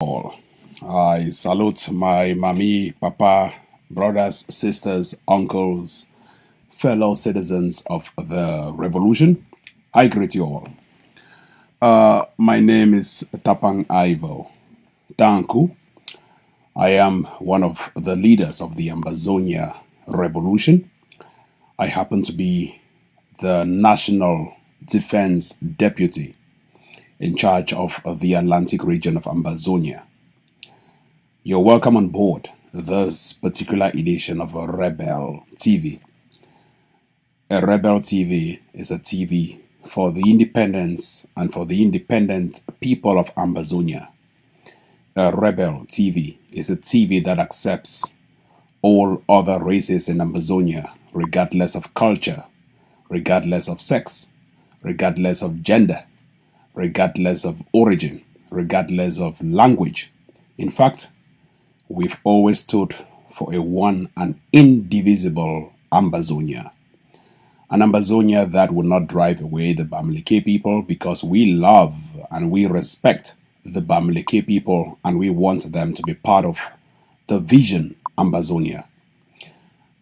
All. I salute my mommy, papa, brothers, sisters, uncles, fellow citizens of the revolution. I greet you all. My name is Tapang Ivo Danku. I am one of the leaders of the Ambazonia revolution. I happen to be the National Defense Deputy in charge of the Atlantic region of Ambazonia. You're welcome on board this particular edition of Rebel TV. A Rebel TV is a TV for the independence and for the independent people of Ambazonia. A Rebel TV is a TV that accepts all other races in Ambazonia, regardless of culture, regardless of sex, regardless of gender, regardless of origin, regardless of language. In fact, we've always stood for a one and indivisible Ambazonia. An Ambazonia that will not drive away the Bamileke people, because we love and we respect the Bamileke people and we want them to be part of the vision Ambazonia.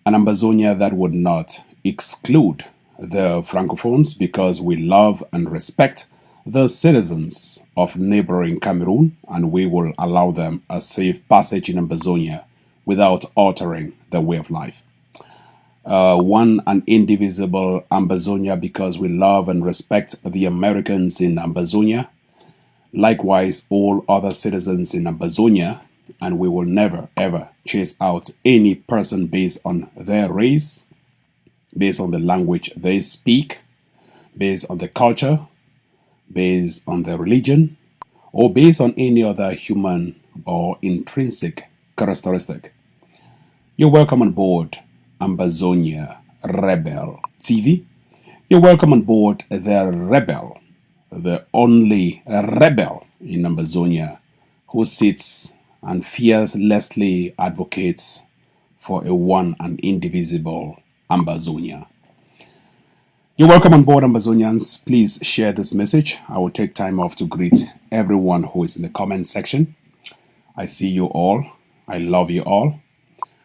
An Ambazonia that would not exclude the Francophones, because we love and respect the citizens of neighboring Cameroon, and we will allow them a safe passage in Ambazonia without altering their way of life. One and indivisible Ambazonia, because we love and respect the Americans in Ambazonia, likewise all other citizens in Ambazonia, and we will never ever chase out any person based on their race, based on the language they speak, based on the culture, based on their religion, or based on any other human or intrinsic characteristic. You're welcome on board Ambazonia Rebel TV. You're welcome on board the Rebel, the only rebel in Ambazonia who sits and fearlessly advocates for a one and indivisible Ambazonia. You're welcome on board, Ambazonians. Please share this message. I will take time off to greet everyone who is in the comment section. I see you all. I love you all.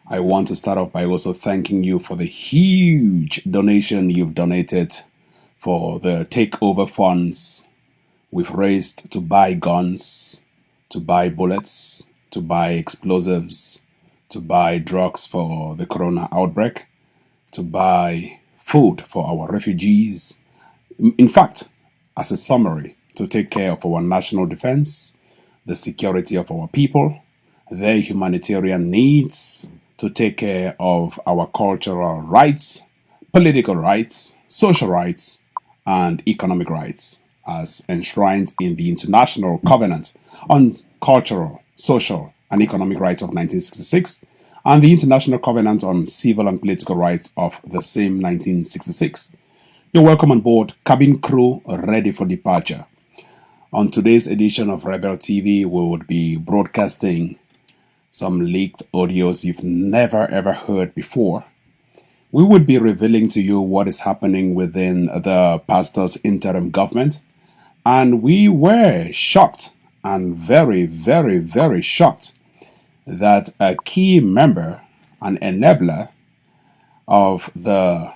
I want to start off by also thanking you for the huge donation you've donated for the takeover funds we've raised to buy guns, to buy bullets, to buy explosives, to buy drugs for the corona outbreak, to buy food for our refugees. In fact, as a summary, to take care of our national defense, the security of our people, their humanitarian needs, to take care of our cultural rights, political rights, social rights, and economic rights, as enshrined in the International Covenant on Cultural, Social, and Economic Rights of 1966, and the International Covenant on Civil and Political Rights of the same 1966. You're welcome on board, cabin crew ready for departure. On today's edition of Rebel TV, we would be broadcasting some leaked audios you've never ever heard before. We would be revealing to you what is happening within the pastor's interim government, and we were shocked and very, very, very shocked that a key member, an enabler of the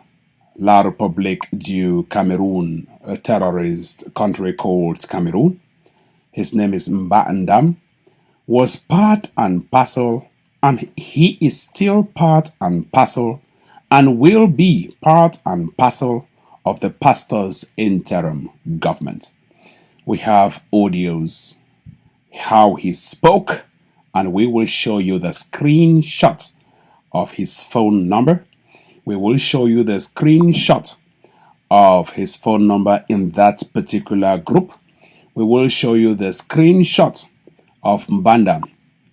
La République du Cameroon, a terrorist country called Cameroon, his name is Mbah Ndam, was part and parcel, and he is still part and parcel, and will be part and parcel of the pastor's interim government. We have audios, how he spoke, and we will show you the screenshot of his phone number. We will show you the screenshot of his phone number in that particular group. We will show you the screenshot of Mbah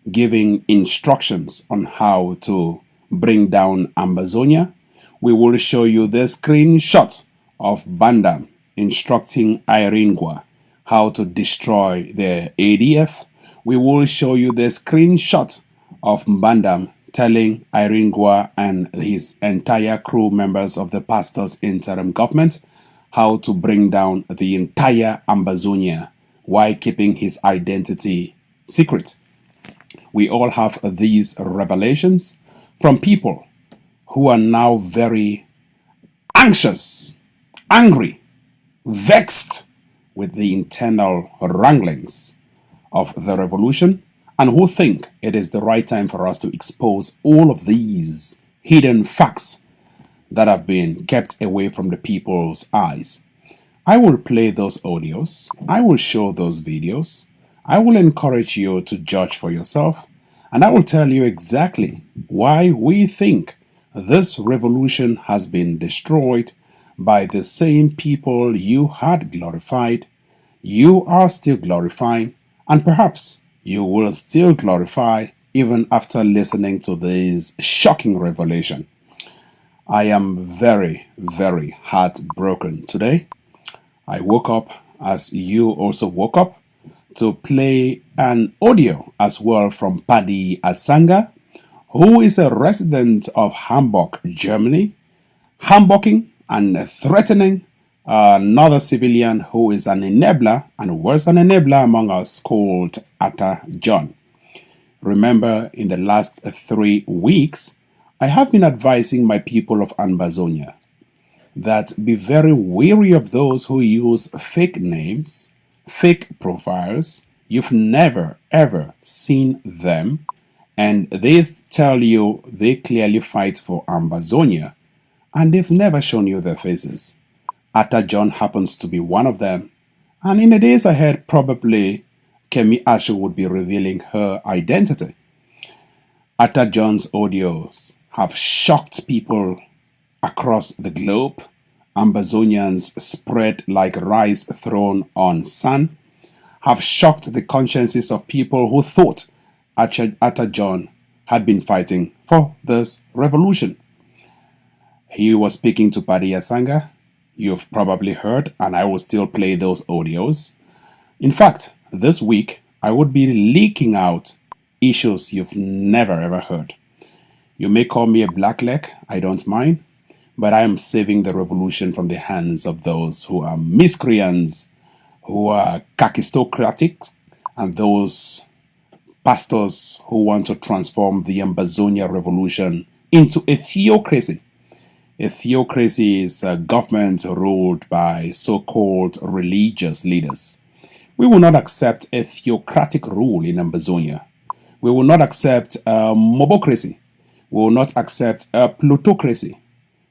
giving instructions on how to bring down Ambazonia. We will show you the screenshot of Mbah instructing Iringwa how to destroy the ADF. We will show you the screenshot of Mbah telling Iringwa and his entire crew members of the pastor's interim government how to bring down the entire Ambazonia while keeping his identity secret. We all have these revelations from people who are now very anxious, angry, vexed with the internal wranglings of the revolution, and who think it is the right time for us to expose all of these hidden facts that have been kept away from the people's eyes. I will play those audios, I will show those videos, I will encourage you to judge for yourself, and I will tell you exactly why we think this revolution has been destroyed by the same people you had glorified, you are still glorifying, and perhaps you will still glorify even after listening to this shocking revelation. I am very, very heartbroken today. I woke up as you also woke up to play an audio as well from Paddy Asanga, who is a resident of Hamburg, Germany, humbuging and threatening another civilian who is an enabler and was an enabler among us called Atta John. Remember, in the last 3 weeks, I have been advising my people of Ambazonia that be very wary of those who use fake names, fake profiles. You've never ever seen them, and they tell you they clearly fight for Ambazonia, and they've never shown you their faces. Atta John happens to be one of them, and in the days ahead, probably Kemi Asho would be revealing her identity. Atta John's audios have shocked people across the globe. Ambazonians spread like rice thrown on sun, have shocked the consciences of people who thought Atta John had been fighting for this revolution. He was speaking to Paddy Asanga. You've probably heard, and I will still play those audios. In fact, this week I would be leaking out issues you've never ever heard. You may call me a blackleg, I don't mind, but I am saving the revolution from the hands of those who are miscreants, who are kakistocratic, and those pastors who want to transform the Ambazonia revolution into a theocracy. A theocracy is a government ruled by so-called religious leaders. We will not accept a theocratic rule in Ambazonia. We will not accept a mobocracy. We will not accept a plutocracy.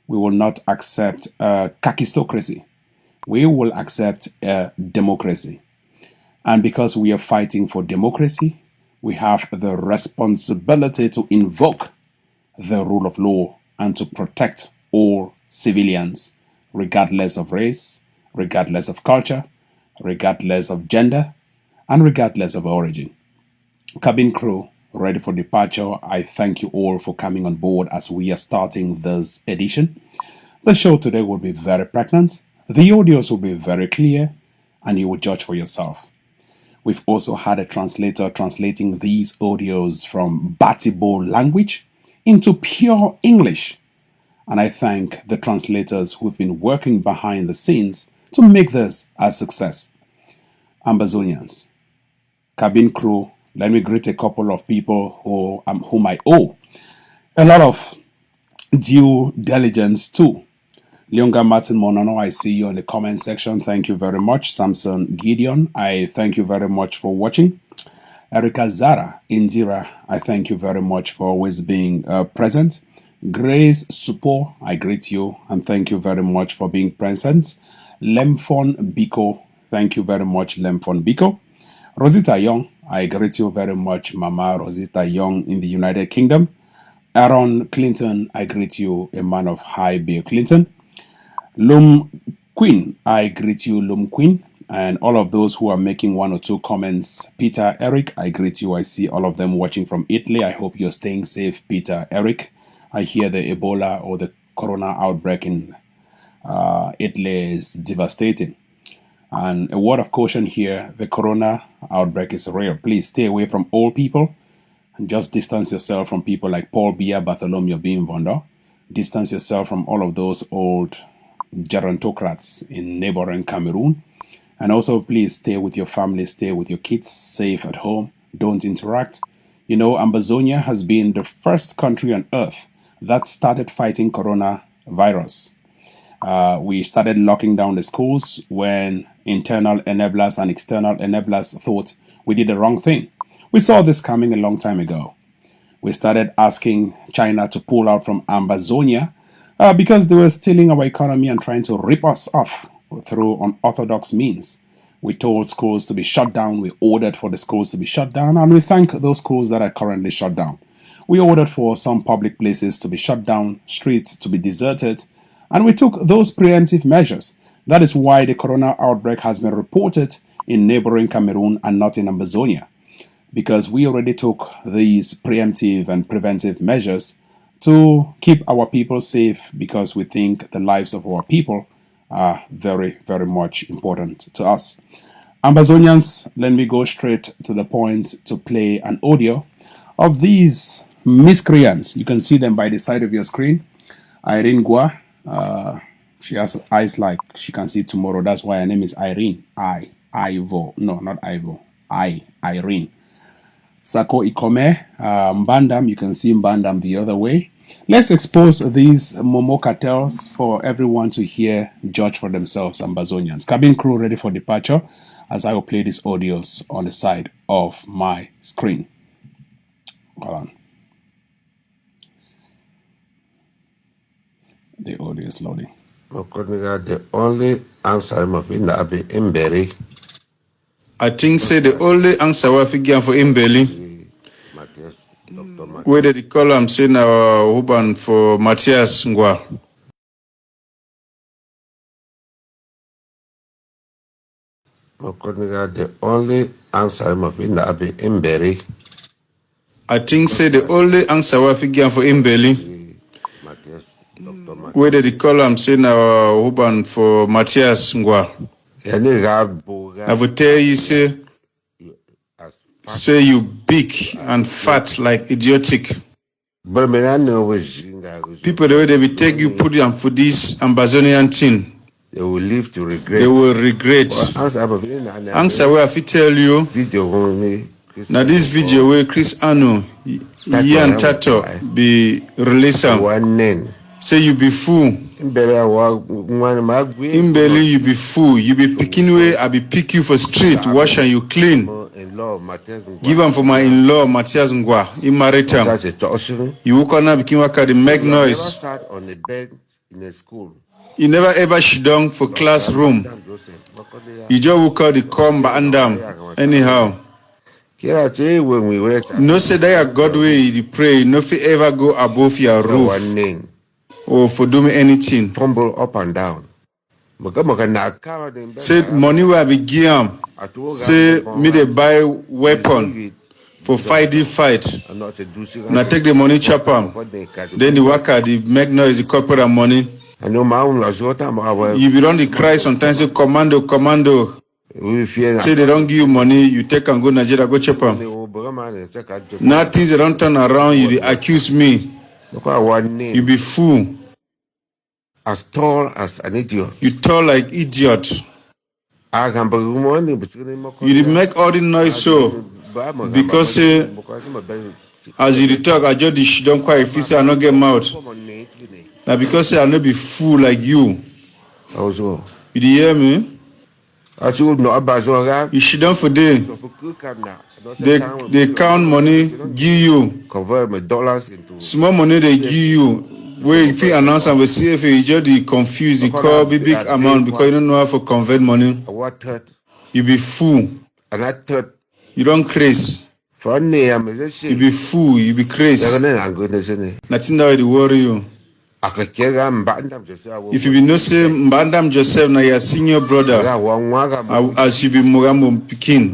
We will not accept a kakistocracy. We will accept a democracy. And because we are fighting for democracy, we have the responsibility to invoke the rule of law and to protect all civilians, regardless of race, regardless of culture, regardless of gender, and regardless of origin. Cabin crew, ready for departure, I thank you all for coming on board as we are starting this edition. The show today will be very pregnant, the audios will be very clear, and you will judge for yourself. We've also had a translator translating these audios from Batibo language into pure English. And I thank the translators who've been working behind the scenes to make this a success. Ambazonians, cabin crew, let me greet a couple of people whom I owe a lot of due diligence to. Leonga Martin Monono, I see you in the comment section. Thank you very much. Samson Gideon, I thank you very much for watching. Erika Zara Indira, I thank you very much for always being present. Grace Supo, I greet you and thank you very much for being present. Lemfon Biko, thank you very much, Lemfon Biko. Rosita Young, I greet you very much, Mama Rosita Young in the United Kingdom. Aaron Clinton, I greet you, a man of high Bill Clinton. Lum Queen, I greet you, Lum Queen, and all of those who are making one or two comments. Peter, Eric, I greet you. I see all of them watching from Italy. I hope you're staying safe, Peter, Eric. I hear the Ebola or the corona outbreak in Italy is devastating. And a word of caution here, the corona outbreak is real. Please stay away from old people and just distance yourself from people like Paul Biya, Bartholomew Bimvondo. Distance yourself from all of those old gerontocrats in neighboring Cameroon. And also, please stay with your family, stay with your kids, safe at home. don't interact. You know, Amazonia has been the first country on earth that started fighting coronavirus. We started locking down the schools when internal enablers and external enablers thought we did the wrong thing. We saw this coming a long time ago. We started asking China to pull out from Amazonia because they were stealing our economy and trying to rip us off through unorthodox means. We told schools to be shut down. We ordered for the schools to be shut down, and we thank those schools that are currently shut down. We ordered for some public places to be shut down, streets to be deserted, and we took those preemptive measures. That is why the corona outbreak has been reported in neighboring Cameroon and not in Amazonia, because we already took these preemptive and preventive measures to keep our people safe, because we think the lives of our people are very, very much important to us. Amazonians, let me go straight to the point to play an audio of these miscreants. You can see them by the side of your screen. Irene Gua, she has eyes like she can see tomorrow. That's why her name is Irene. Ivo. No, not Ivo. Irene. Sako Ikome, Mbandam. You can see Mbandam the other way. Let's expose these Momo cartels for everyone to hear, judge for themselves, Ambazonians. Cabin crew ready for departure as I will play these audios on the side of my screen. Hold on. The audio is loading. The only answer of Mberi. I think say the only answer we figure for Mbeli. Whether the call I'm saying our Uban for Matthias Ngwa. The only answer of Mberi. I think say the only answer we figure for Mbeli. Whether the call I'm saying our Uban for Matthias Ngwa. I would tell you say you big and fat like idiotic. People the way they will take you, put them for this Ambazonian thing. They will live to regret. They will regret. Answer where I tell you. Now this video where Chris Ano, Ian Tato be released. Say you be fool. Imbeli you be fool. You be picking way. I be pick you for street. Wash and you clean. Give them for my in-law Matthias Ngwa. In Maritam. You woke on up became waka the make noise. Sat on the bed in a school. You never ever sit down for classroom. You just woke out the comb and Ndam. Anyhow. No say that God way you pray. No fi ever go above your roof. Or for doing anything. Fumble up and down. Say money will be given. Say me they buy weapon for fighting fight. Now take the money chop them. Then the worker the make noise the corporate money. You be on the cry sometimes say commando. Say they don't give you money, you take and go Nigeria go chop them. Now things they don't turn around, you accuse me. You be fool. As tall as an idiot. You tall like idiot. You did make all the noise so because as you talk, I just don't quite feel say I not get mouth. Now because I not be fool like you. You did hear me? You should down for day. They count money, give you. Convert my dollars into small money they give you. Where if you announce and we see if you just confused, you call big amount because you don't know how to convert money. You be fool. And I thought you don't craze. You be fool, you be crazy. Nothing that will worry you. If you be no say Mbandam Joseph na your senior brother, as you be Mugambo Pikin,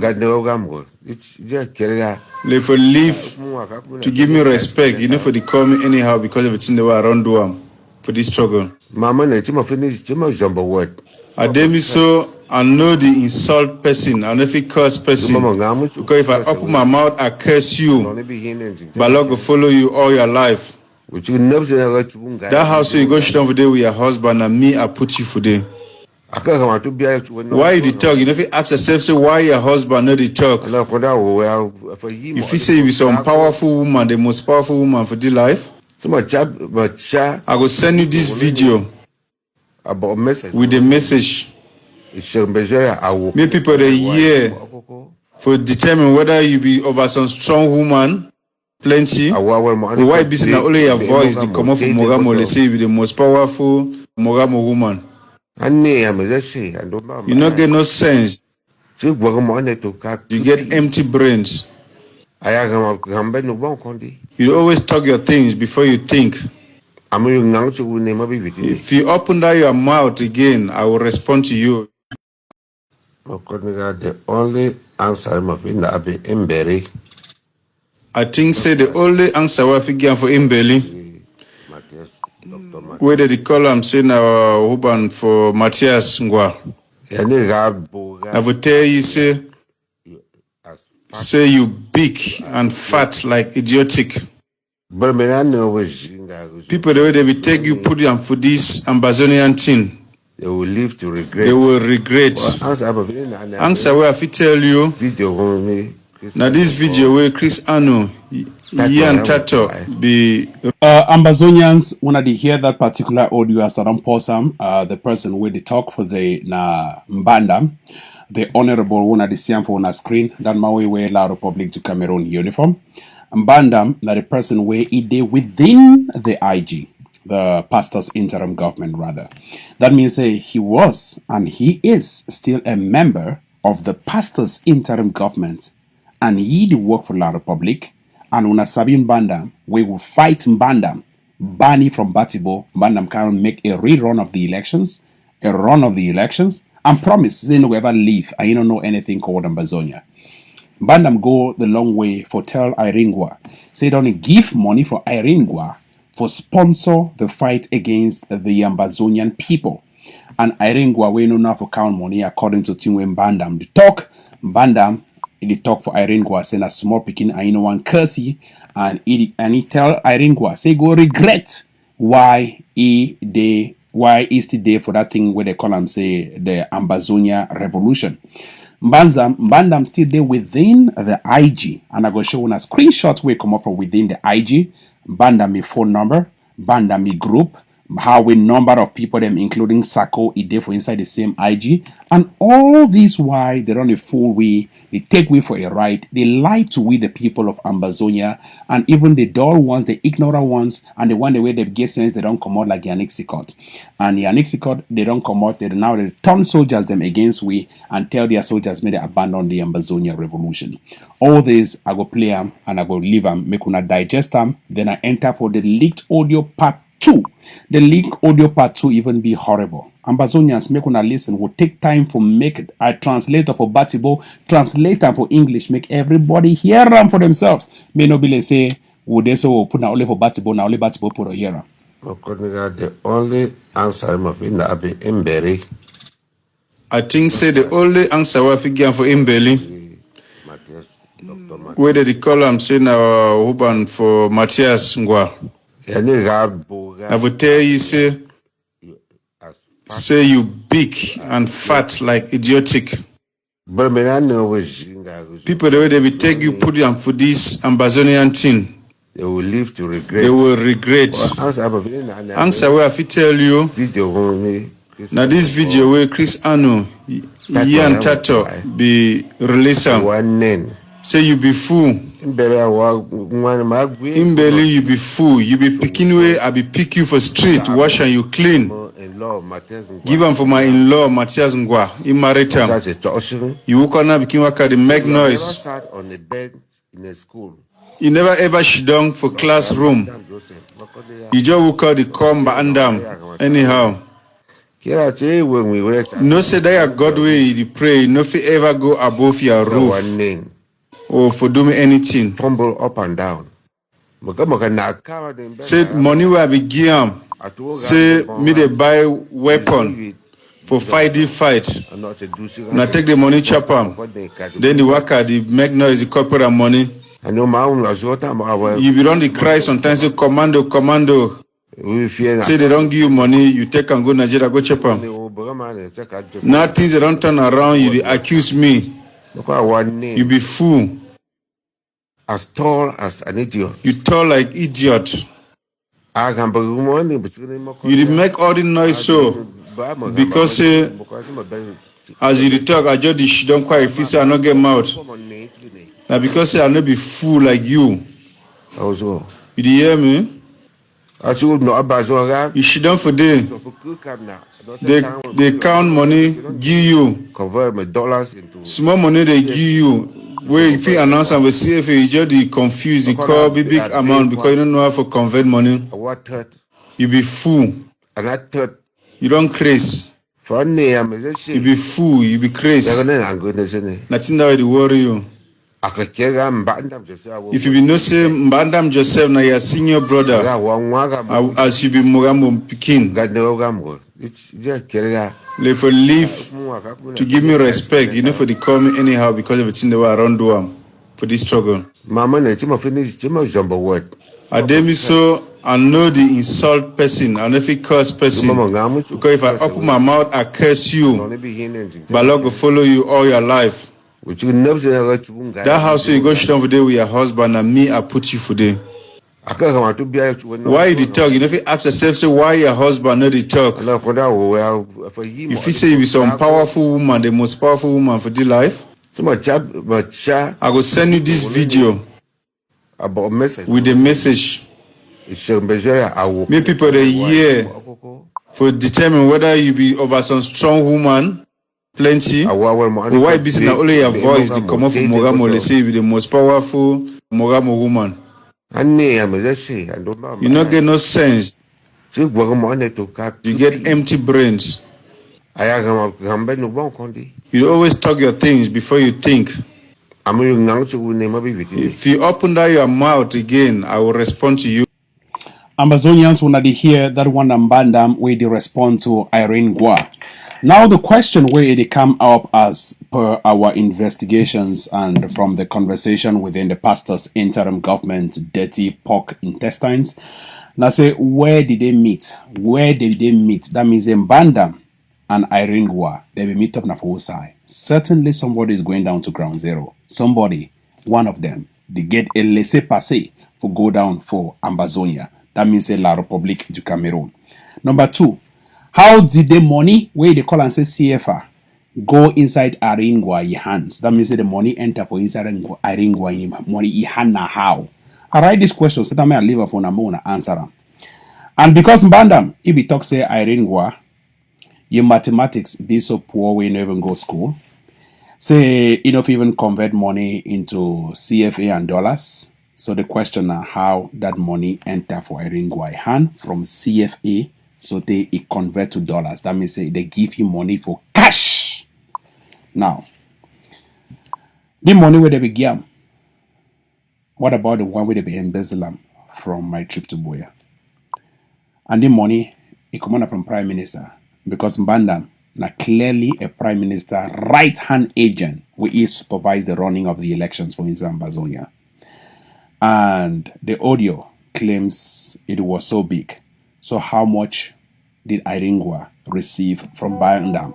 they for live to give me respect. You know for the call me anyhow because of it's in the way around do for this struggle. I demi so I know the insult person, I know if it curse person. Because if I open my mouth, I curse you. But Lord will follow you all your life. That house where you go sit down for day with your husband and me, I put you for day. Why you dey talk? You know, if you ask yourself, say why your husband no dey talk? If you say you be some powerful woman, the most powerful woman for the life, I will send you this video with the message. Make people dey hear for determine whether you be over some strong woman, plenty, or why be say na only your voice dey come up from Mogamo, they say you be the most powerful Mogamo woman. You not get no sense. You get empty brains. You always talk your things before you think. If you open that your mouth again, I will respond to you. The only answer I think say the only answer we have given for Imbeli, whether they call him say now Huban for Matthias Ngwa. I will tell you say you big and fat like idiotic. People the way they will take you, put them for this Ambazonian thing. They will live to regret. They will regret. Answer where I fit tell you. Now this video where Chris Ano, Ian Tato be. Ambazonians, when they hear that particular audio as Saddam Posam, the person where they talk for the Mbandam, the honorable one at the same for on a screen, that Maui wear La Republic to Cameroon uniform. Mbandam, that the person where it they within the IG, the pastor's interim government rather. That means he was and he is still a member of the pastor's interim government, and he did work for La Republic. And when a Sabin Mbandam, we will fight Mbandam, ban it from Batibo. Mbandam can make a rerun of the elections, and promise they no ever leave. I don't know anything called Ambazonia. Mbandam go the long way for tell Iringwa, say don't give money for Iringwa for sponsor the fight against the Ambazonian people. And Iringwa we know now for count money according to Timwe Mbandam. The talk Mbandam he talk for Iringwa saying a small picking I know one cursey and he tell Iringwa say go regret why he still there for that thing where they call him say the Ambazonia revolution. Mbandam still there within the IG, and I go show you a screenshot where come up from within the IG. Mbandam phone number, Mbandam group, how we number of people them including Sako Ide for inside the same IG, and all these why they run a full way, they take we for a ride, they lie to we the people of Ambazonia, and even the dull ones, the ignorant ones, and the one the way they get sense they don't come out like Yannick and Yannick they don't come out, they turn soldiers them against we and tell their soldiers may they abandon the Ambazonia revolution. All this I go play them and I go leave them, make una digest them, then I enter for the leaked audio part 2. The leaked audio part 2 even be horrible. Ambazonians make una listen will take time for make a translator for Batibo, translator for English, make everybody hear them for themselves. May not be like say would they so put now only for Batibo, now only Batibo put a hearer. The only answer Mberi. I think say the only answer we have given for Mbeli, whether they call him say now Huban for Matthias Ngwa. I will tell you say you big and fat like idiotic. People the way they will take you, put them for this Ambazonian thing. They will live to regret. They will regret. Answer where I fit tell you. Now this video where Chris Ano, Ian Tato be released. Say you be fool. Imbeli you be fool. You be picking way. I be pick you for street. Wash and you clean. Give them for my in-law Matthias Ngwa. He married him. You walk on became waka the make noise. On the bed in a school. You never ever sit down for classroom. You just walk out the comb and Ndam. Anyhow. No say that God way you pray. No fit ever go above your roof. Or for doing anything. Fumble up and down. Say money will be given. Say me they buy weapon for fight. Now take the money chop am. Then the worker the make noise the corporate money. You be on the cry sometimes say commando. Say they don't give you money, you take and go Nigeria, go chop am. Now things they don't turn around, you accuse me. You be fool. As tall as an idiot. You tall like idiot. You did make all the noise so because as you talk, I just don't quite if you say I not get mouth. Now because I not be fool like you. You did hear me? You should don't for day. They count money, give you. Convert my dollars into small money they give you. Where if you announce and we CFA, you just confused, you call big amount because you don't know how to convert money. You be fool. You don't craze. You be fool, you be crazy. Nothing that will worry you. If you be no say Mbandam Joseph na your senior brother, as you be Mogamo Pikin, if you live to give me respect, you know for the call me anyhow because of the thing they were around do for this struggle. I demi so I know the insult person, I know if it curse person. Because if I open my mouth, I curse you. But Lord will follow you all your life. That house where you go sit down for day with your husband and me, I put you for day. Why you talk? You know if you ask yourself, say why your husband not the talk? If you say you be some powerful woman, the most powerful woman for the life, I will send you this video with the message. Make people a year for determine whether you be over some strong woman. Plenty. Why be now only your voice to come off from Mogamo? Let's say you be the most powerful Mogamo woman. You not get no sense. You get empty brains. You always talk your things before you think. If you open that your mouth again, I will respond to you. Ambazonians wanna hear that one Mbandam where they respond to Irene Gua. Now the question where they come up as per our investigations and from the conversation within the pastor's interim government, dirty pork intestines. Now say, where did they meet? Where did they meet? That means Mbandam and Irene Gua, they will meet up na for side. Certainly somebody is going down to ground zero. Somebody, one of them, they get a laissez-passer for go down for Ambazonia. That means La République du Cameroon. Number two, how did the money, where they call and say CFA, go inside Irene Gua hands? That means the money enter for inside Irene Gua money hand how? I write this question so that I may leave a phone and answer them. And because Mbandam, if we talk say Irene Gua, your mathematics be so poor when you even go school. Say you know if you even convert money into CFA and dollars. So the question is how that money enter for Irene Gua hand from CFA, so they convert to dollars. That means they give him money for cash. Now, the money where they began. What about the one where they be embezzle from my trip to Boya? And the money it come from Prime Minister because Mbandam now clearly a Prime Minister right-hand agent where he supervise the running of the elections for Ambazonia. And the audio claims it was so big. So how much did Irene Gua receive from Ndam?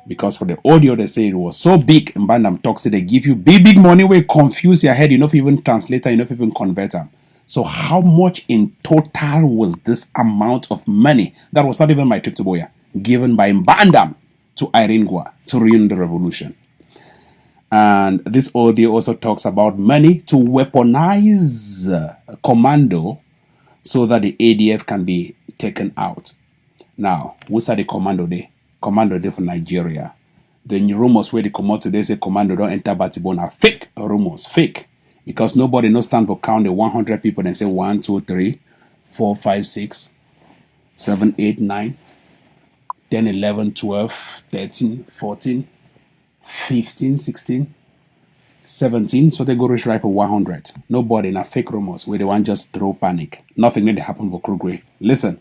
Because for the audio they say it was so big, Mbandam talks they give you big money where confuse your head, you know if you even translate, you know if you even convert them. So how much in total was this amount of money that was not even my trip to Boya given by Mbandam to Irene Gua to ruin the revolution? And this audio also talks about money to weaponize commando so that the ADF can be taken out. Now, what's the commando day? Commando day from Nigeria. The rumors where they come out today say commando don't enter Batibona. Fake rumors, fake. Because nobody knows stand for count the 100 people and say 1, 2, 3, 4, 5, 6, 7, 8, 9, 10, 11, 12, 13, 14, 15, 16, 17. So they go reach right for 100. Nobody in a fake rumors where they want just throw panic. Nothing really happen for Krugwe. Listen,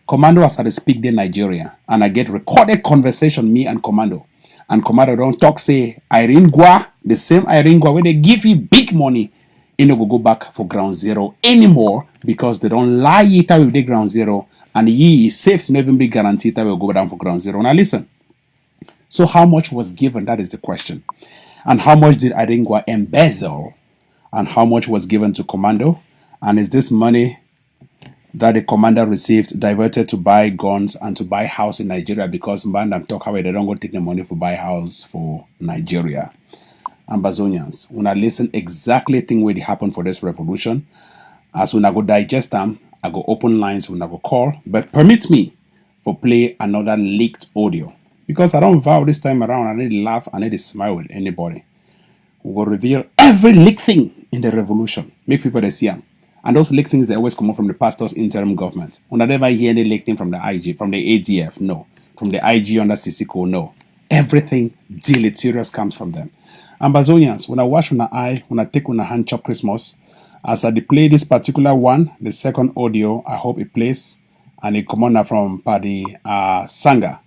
Commando has started speak in Nigeria and I get recorded conversation me and Commando. And Commando don't talk say Irene Gua, the same Irene Gua where they give you big money it no go back for ground zero anymore because they don't lie it with the ground zero, and ye is safe to never be guaranteed that will go down for ground zero. Now listen. So how much was given? That is the question. And how much did Adingwa embezzle? And how much was given to Commando? And is this money that the commander received diverted to buy guns and to buy house in Nigeria? Because Ndam talk how they don't go take the money for buy house for Nigeria. Ambazonians, when I listen exactly thing where it happened for this revolution, as when I go digest them, I go open lines when I go call, but permit me for play another leaked audio. Because I don't vow this time around, I need to laugh, I need to smile with anybody. We will reveal every leaked thing in the revolution. Make people they see them. And those leaked things, they always come up from the pastor's interim government. When I never hear any leaked thing from the IG, from the ADF, no. From the IG under Sisiko, no. Everything deleterious comes from them. Ambazonians, when I wash on eye, when I take on a hand chop Christmas, as I play this particular one, the second audio, I hope it plays, and it come on from Paddy Sanga.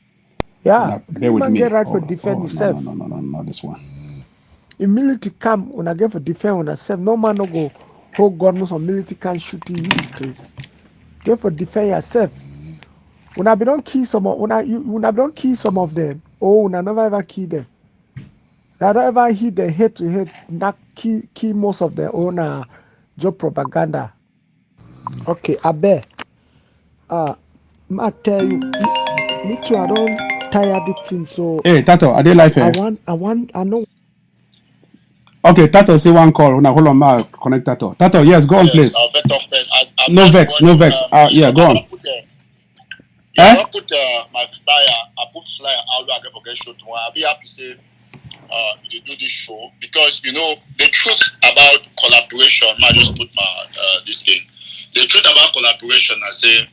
Yeah, Now, bear with me. Get right for defend yourself. No, this one. In military camp, when I get for defend on yourself, no man no go hold guns on military camp shooting you, please. Get for defend yourself. When I don't kill some of when I don't kill some of them, when I never ever kill them. I don't ever hit the head to head, not kill most of their own job propaganda. Okay, I bet. I tell you, me too, I don't tire the thing, so. Hey, Tato, are they live here? I know. Okay, Tato, say one call. Now, hold on, ma connect Tato. Tato, yes, go on, please. No vex. Yeah, go on. I put my flyer. I put flyer out there. I get forget show tomorrow. I'll be happy to say they do this show because you know the truth about collaboration. I just put my this thing. The truth about collaboration, I say,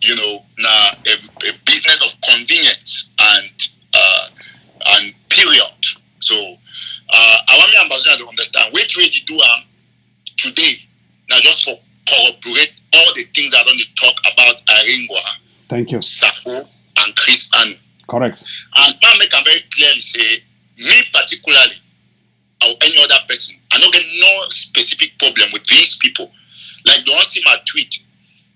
you know, now a business of convenience and period. So I want me ambassador to understand which way you do today. Now just for corroborate all the things I don't talk about Aringwa. Thank you. Sako and Chris Anu. Correct. And I make a very clearly say, me particularly, or any other person, I don't get no specific problem with these people. Like, don't see my tweet.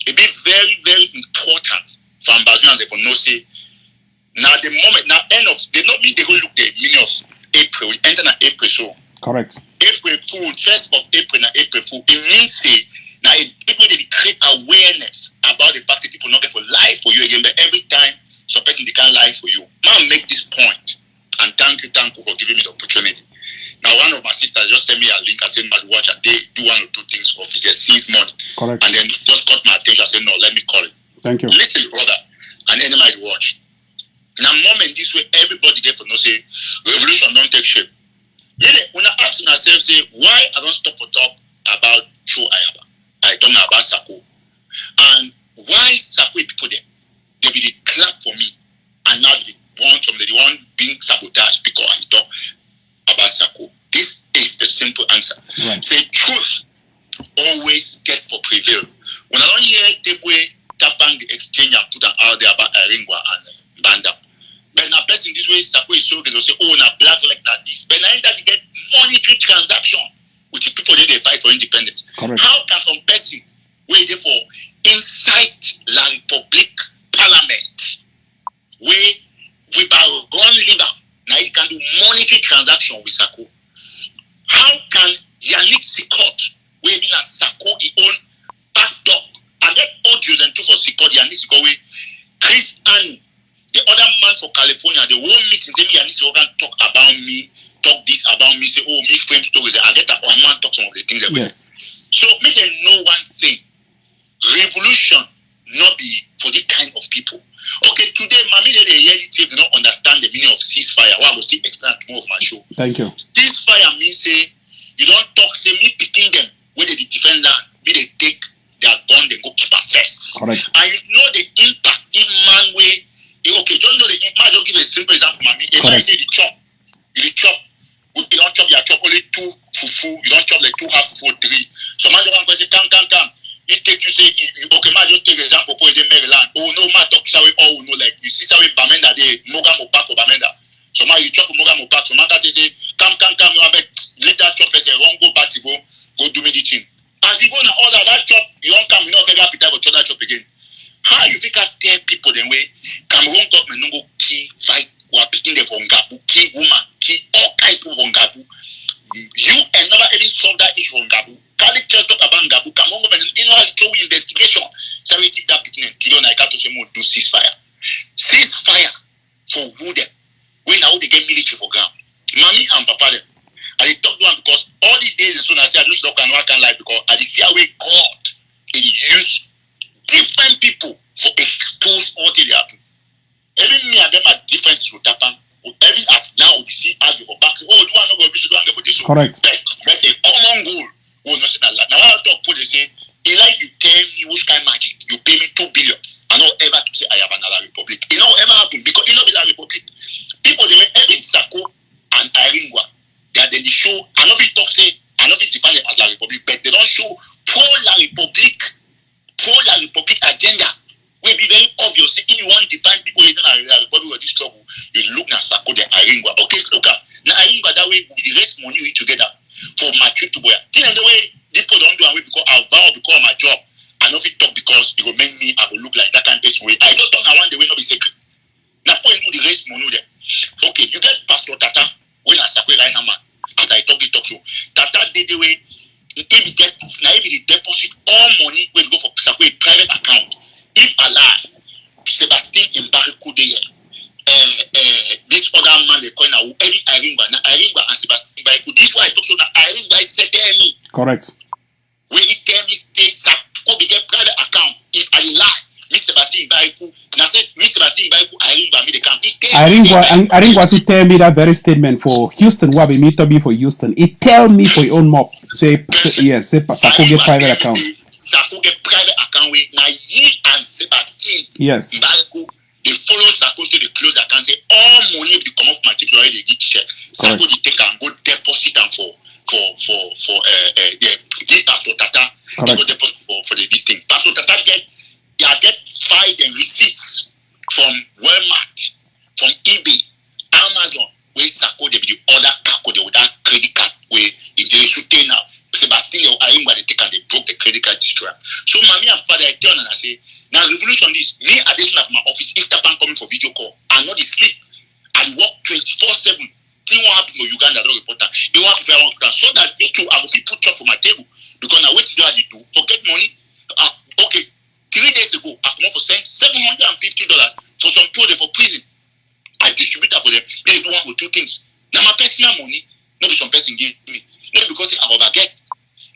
It be very, very important for ambassadors to know say, now the moment, now end of, they not be they go look the meaning of April, we enter an April show. Correct. April Fool, 1st of April, na April Fool. It means say, now people they create awareness about the fact that people not get for life for you again, but every time some person they can't lie for you. Man, make this point, and thank you for giving me the opportunity. Now, one of my sisters just sent me a link. I said, "Mad watch a day, do one or two things for officer, seize money." Correct. And then just caught my attention. I said, "No, let me call it." Thank you. Listen, brother, and then might watch. Now, moment this way, everybody there for no say revolution don't take shape. Really, when I ask myself, say, why I don't stop for talk about Joe Ayaba? I talk about Sako. And why Sako people there? They be the clap for me. And now they want some, they want being sabotaged because I talk about Sako. This is the simple answer. Right. Say truth always get for prevail. When I don't hear Tebwe Tapang the exchange and put out there about Aringwa and Banda. But now person this way Sako is so they'll say, oh na black like that this. But now that you get monetary transaction with the people that they fight for independence. Correct. How can some person wait there for inside La Republic Parliament where we run leader now you can do monetary transaction with Sako? How can Yannick Sikot where in a Sako he own back dog and get audios and two for Sikot Yannick Sikot where Chris Anu, the other man for California, the whole meeting say me Yannick Sikot talk about me, talk this about me, say oh me frame stories. I get that one man talk some of the things that yes. So me they know one thing. Revolution not be for this kind of people. Okay, today, mommy, the reality do not understand the meaning of ceasefire. Well, I will still explain tomorrow of my show. Thank you. Ceasefire means say you don't talk. Say me picking them where they defend land. Me they take their gun, they go keep them first. Correct. And you know the impact in man way. Okay, don't know the impact. Just give a simple example, mommy. If I say the chop, you chop. You don't chop. You chop only 2 fufu. You don't chop like 2 half fufu 3. So man, you want to say come. It take you say okay, man, just take example for the Maryland. Oh no, man talk say oh no, like you see say Bamenda de Moga Mopako Bamenda. So man you chop Moga Mopako. So man that they say come, you have leave that chop first, won't go back to go do Babanga, Bukamongo, and show investigation. So we keep that beginning. You know, I got to say more do ceasefire. Ceasefire for who them? When now they get military for ground. Mommy and Papa them. I talk to them because all the days as soon as I say I just don't can lie because I see how we God it use different people for expose all the happen. Every me and them are differences with TAPANG. Every as now we see argue for back. Oh, you are not going to be so for this. Correct. But a common goal was not saying that. Now I talk for they say, like you tell me which kind of magic, you pay me 2 billion. I don't ever to say I have another republic. It don't ever happen because you know it's a republic. People they were every Sako and Iringwa. They are then the show. I know we talk say I know we define it as La Republic, but they don't show pro La Republic agenda. Will be very obvious. If you want to define people in La Republic with this trouble, you look at Sako then Iringwa. Okay, look at now Iringwa that way we raise money together for my trip to Boya. In the way people don't do away because I vow because of my job. I know it talk because it will make me I will look like that kind of way. I don't know one the way not be secret. Now when you do the raise money there. Okay, you get Pastor Tata when I Sakwe right hand man. As I talk show. Tata did the way it will get now if they deposit all money when go for Sakwe private account. If Allah Sebastian in Bariku there. This other man they call now every Iringba and Sebastian Bariku. This why I talk so now Iringba is set me. Correct. When he tell me stay Sako be get private account. If I lie, Mr. Sebastian Bariku, now say Mr. Sebastian Bariku Iringba me the camp. Iringba to tell me that very statement for Houston. What be me to be for Houston? It tell me for your own mob. Say yes. Say Sako get private account. Sako get private account with now ye and Sebastian. Yes. Bariku. They follow Sako to the close account. Say all money will come off my tip already. They get check. Sako they take and go deposit them for the Pastor Tata. They go deposit for the this thing. Pastor Tata get file and receipts from Walmart, from eBay, Amazon. Where Sako they be the other Kako they would have credit card where if they should take now. Sebastian or Iringba they take and they broke the credit card destroyer. So mommy and father I tell and I say now revolution is me at this at my office if TAPANG coming for video call I not sleep and work 24/7. Thing what happen in Uganda don't report that. It won't happen so that me too I will put up for my table because now wait till I do forget money. Okay, 3 days ago I come for saying $750 for some people for prison. I distribute that for them. They do one or two things. Now my personal money, not be some person give me. Not because I overget.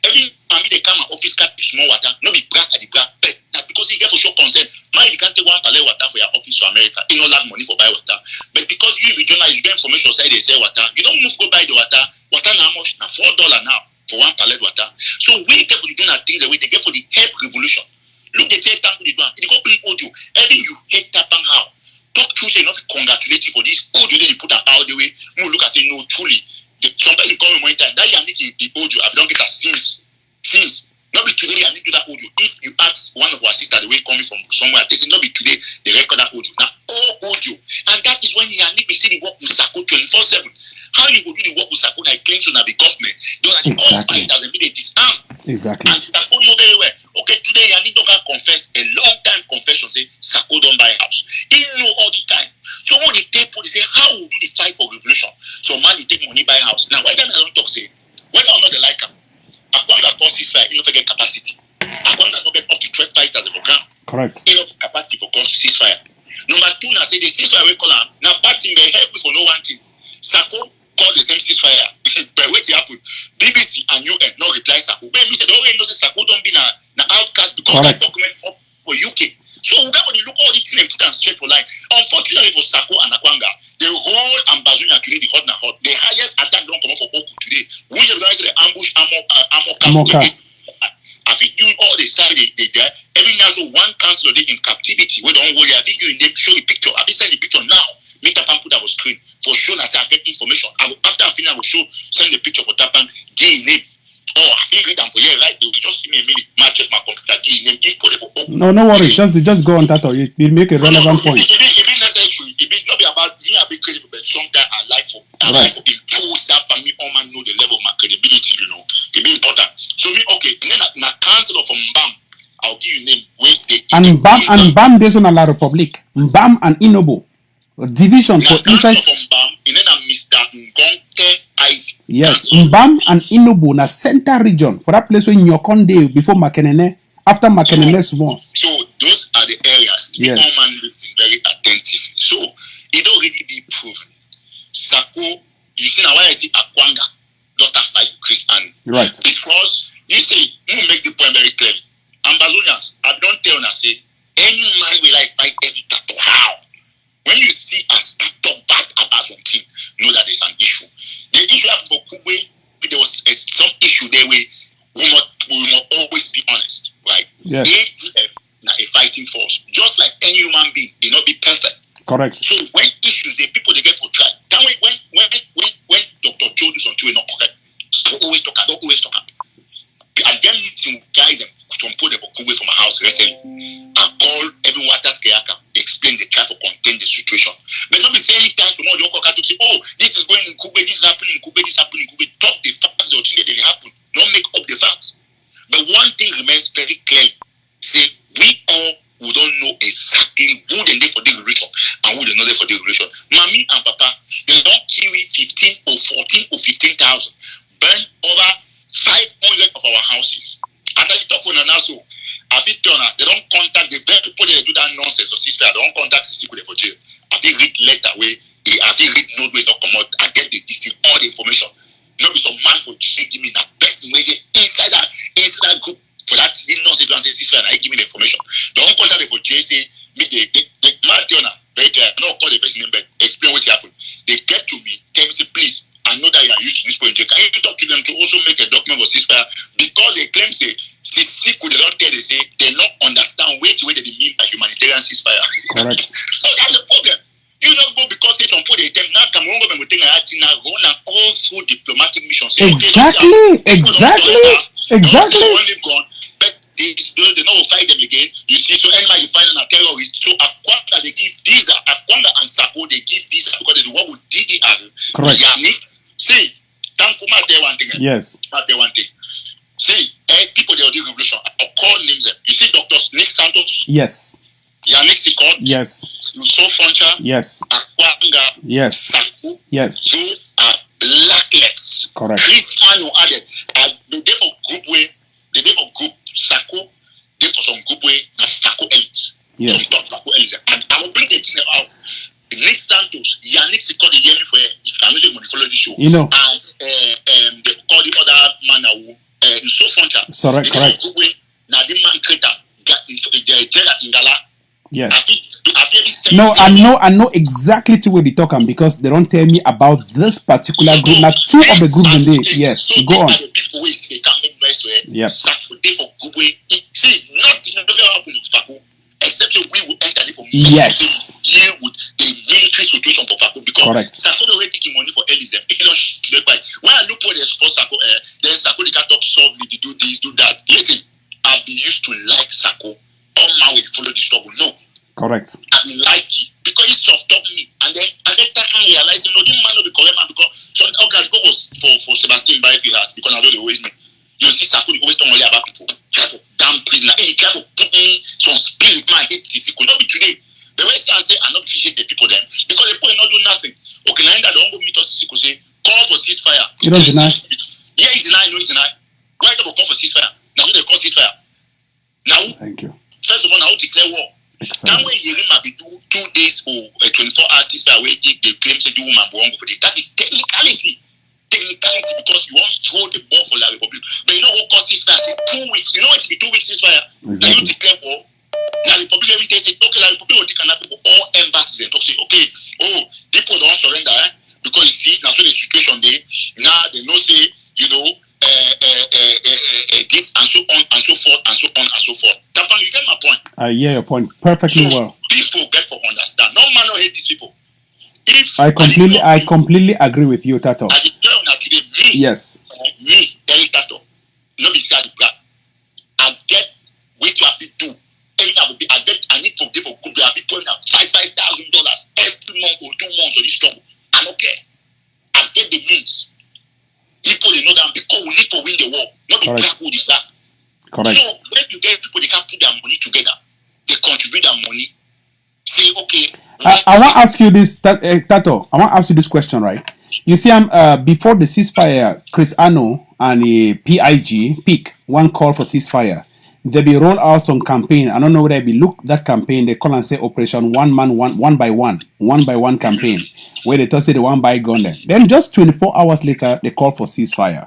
Every time they come my office cut small water, not be black at the black bed. Now because he get for sure concern. My you can't take 1 pallet water for your office to America. You don't have money for buy water. But because you journalists you get information say they sell water, you don't move go buy the water. Water now much now $4 now for 1 pallet water. So we get for the doing things the way they get for the help revolution. Look they say thank you the they go bring audio. Every you hate TAPANG how. Talk true say not congratulate you for this audio they put out the way. No look and say no truly. Sometimes you come in one time that you need the audio. I don't get that since. Not be today I need to do that audio. If you ask one of our sisters the way coming from somewhere, they say not be today they record that audio. Now all audio. And that is when you need to see the work with Sako 24/7. How you go do the work with Sako like claims on the government? Don't like exactly. All 5,000 minutes is armed. Exactly. And Sako know very well. Okay, today I need to confess a long time confession say Sako don't buy house. He know all the time. So when they take they say how will do the fight for revolution? So man you take money buy house. Now why them I don't talk say whether or not they like them. Aquanda cause ceasefire, you don't get capacity. Aquanda not get up to 12 fighters per ground. Correct. You know capacity for cause ceasefire. Number 2 now say the ceasefire we call them. Now bad thing they help for no one thing. Sako call the same ceasefire. But wait it happen. BBC and UN no reply Sako. When me say they already know say Sako don't be na outcast because that document up for UK. So we got to look all these things and put them straight for line. Unfortunately for Sako and Akwanga, the whole Ambazonia today, the hot na hot. The highest attack don't come up for Oku today. We have done the ambush Amoka. I think you all the side they there. Every now so one councillor in captivity. We don't worry. I think you in them show the picture. I will send the picture now. Make TAPANG put our screen for sure. I say I get information. After I finish, I will show send the picture for TAPANG. Give name. Oh, I think read them for here, right? They will just see me a minute. I check my computer. Give name. If no worry. Just go on that. Or it will make a relevant point. It be necessary. It be not be about me. I be credible, but sometimes I like to impose that for me. All man know the level of my credibility. You know, it be important. So me okay. And then na councillor from Mbah, I'll give you name. Wait, Mbah, there's on La Republic. Mbah and Inobo division for inside. From Mbah, and then Mr. Ngonte Isaac. Yes, Mbam and Inubu na center region for that place when Nyokonde before Makenene, after Makenene small. So those are the areas. Yes. The man listen very attentive. So it already be proven. Sako, you see now why I say Akwanga just have fight Chris and Right. because you say you make the point very clearly. Ambazonians, I don't tell you say any man will like fight every tattoo. How? When you see a start bad about something, know that there's an issue. The issue happened for Kugwe, there was some issue there where we must always be honest, right? Yes. ATF now a fighting force, just like any human being, they not be perfect. Correct. So when issues, the people they get for try. That way, when Dr. Joe do something not correct, I always talk. I get meeting guys and some put them Kugwe from my house recently. I call everyone that's explain the try to contain the situation. But not be saying anytime someone don't come to say, oh, this is going in Kugwe, this is happening in Kugwe, this is happening in Kugwe. Talk the facts or things that they happen. Don't make up the facts. But one thing remains very clear. Say we all we don't know exactly who they for the regulation and who they not there for the regulation. Mommy and Papa, they don't carry 15 or 14 or 15,000, burn over 500 of our houses. As I talk on an also, they don't contact the people they do that nonsense or sister. They don't contact the people for jail. I think read letter where I think read note where not come out and get the district all the information. Not be some man for jail give me that person where they inside that group for that nonsense and say sister and I give me the information. Don't contact them for jail say me they my very clear. I don't call the person in bed, explain what happened. They get to me, tell me say please. I know that you are used to this point. Can you talk to them to also make a document for ceasefire? Because they claim say they don't tell they say they don't understand which way they mean by humanitarian ceasefire. Correct. So that's the problem. You just go because they don't put the attempt now Cameroon government will take run and all through diplomatic missions. Exactly. But they don't fight them again. You see, so anybody find a terrorist. So Akwanga they give visa. Akwanga and Sako they give visa because they do what with DDR. Correct. See, Tankuma tell one thing. Yes. Tell one thing. See, people they will do revolution. I'll call names them. You see, Dr. Nick Santos. Yes. Yannick Sikot. Yes. Yuso Foncha. Yes. Akwanga. Yes. Sako. Yes. Those are blacklegs. Correct. Chris Anu added. The day for group way. The day for group Sako. Day for some group way. Sako elite. Yes. Some top Sako elite. And I will bring the thing out. Nick Santos, Yannick Sikot, the year for if you can not follow the show. You know. And they call the other man now. So Foncha. Correct. Now the man creator the Ingala. Yes. No, I know exactly to where they talking because they don't tell me about this particular group. Now two of the groups in there. Yes. So go on. The people who say can't make noise where. Yes. See, nothing ever happens to Faku except we will enter the community. Yes. Deal with the military situation for Faku because correct. Sako already taking money for Elizabeth. When I look for the support Sako, then Sako they can't talk softly, they do this, do that. Listen, I've been used to like Sako. All my way follow the struggle. No. Correct. I like it because it soft up me, and then I can realize the man will be correct man because so okay, go for Sebastian by has because I know they always me. You see, Sako always talk only about people. Try to damn prisoner. And he try to put me some spirit. Man, hate this. It could not be today. The way I say, I not hate the people then because the people not do nothing. Okay, now that don't go meet us. Say call for ceasefire. You don't deny. Yeah, he deny. No, he deny. Why don't call for ceasefire? Now they call ceasefire. Now, thank you. First of all, now declare war. Excellent. That way, you might be 2 days or 24 hours ceasefire. Where they claim to do woman wrong for it. That is technicality because you want to throw the ball for La Republic. But you know what cause ceasefire? Say 2 weeks. You know what to be 2 weeks ceasefire? Exactly. Now you declare war. La Republic every day say, okay, La Republic will take an apple for all embassies and talk say, okay, oh, people don't surrender, because you see, now so the situation there, now they know say, you know, this and so on and so forth and so on and so forth. Tapang, you get my point? I hear your point perfectly so well. People get to understand. No man don't hate these people. If I completely agree with you, Tato. I declare now today, me, yes, me, Eric Tato, no be sad black. I get what you have to do. I need to give a good people now $5,000 every month or 2 months of this struggle. I don't care. I get the means. People they know that because we need to win the war, not the black who is that. Correct. So when you get people they can put their money together, they contribute their money. Say okay. I want to ask you this, Tato. I want to ask you this question, right? You see, before the ceasefire, Chris Ano and PIG, one call for ceasefire. They be roll out some campaign. I don't know whether they be look that campaign. They call and say Operation One Man One by One campaign, where they just say the one by gun there. Then just 24 hours later, they call for ceasefire.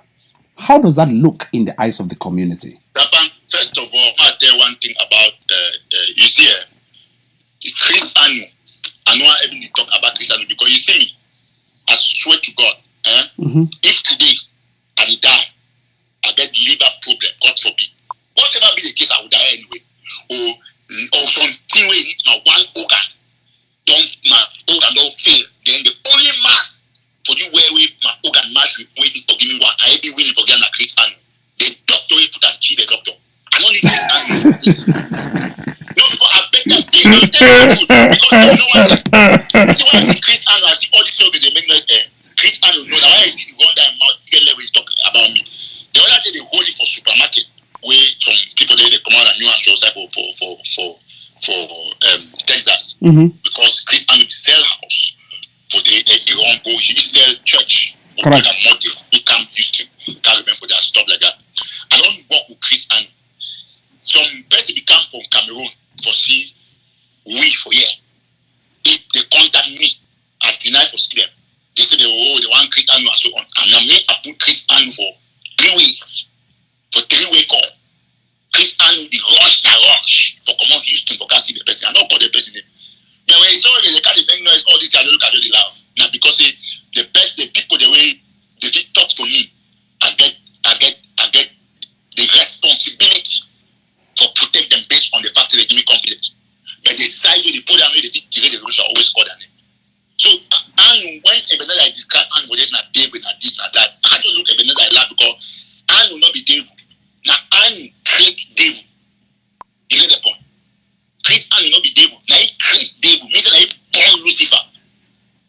How does that look in the eyes of the community? TAPANG, first of all, I'll tell one thing about you see, Chris Anu. I know I even talk about Chris Anu because you see me. I swear to God, if today I will die, I get liver problem, God forbid. Whatever be the case, I will die anyway. Or something where need my one organ, don't fail. Then the only man for you where my organ match with this for giving one, I be willing for getting a Chris Anu. The doctor will put and cheat the doctor. I don't need Chris Anu. No, because I bet that say no, because you know what? See why I see Chris Anu, I see all these soldiers they make noise. Chris Anu, no, that why I see the one that mouth get level is talking about me. The other day they hold it for supermarket where some people they come out and New Hampshire for Texas because Chris Anu sell house for the won't go he sell church. Correct. He can't Houston, can't remember that stuff like that. I don't work with Chris Anu. Some person become from Cameroon for see we for here. If they contact me, I deny for see them. They say they want Chris Anu and so on. And now me, I put Chris Anu for 3 weeks. For 3-way call. Chris Anu the rush for come on Houston for see the person. I don't call the person name. Now when it's already they can't make noise all this I don't look at the laugh. Now because the people the way they talk to me, I get the responsibility for protect them based on the fact that they give me confidence. But the side they put down they delay the rules I always call their name. So Anu when Ebenezer I describe Anu was not David not this not that. I don't look Ebenezer I laugh because Anu will not be devil. Now Anu create devil. You get the point? Chris Anu will not be devil. Now he create devil. Means that he born Lucifer.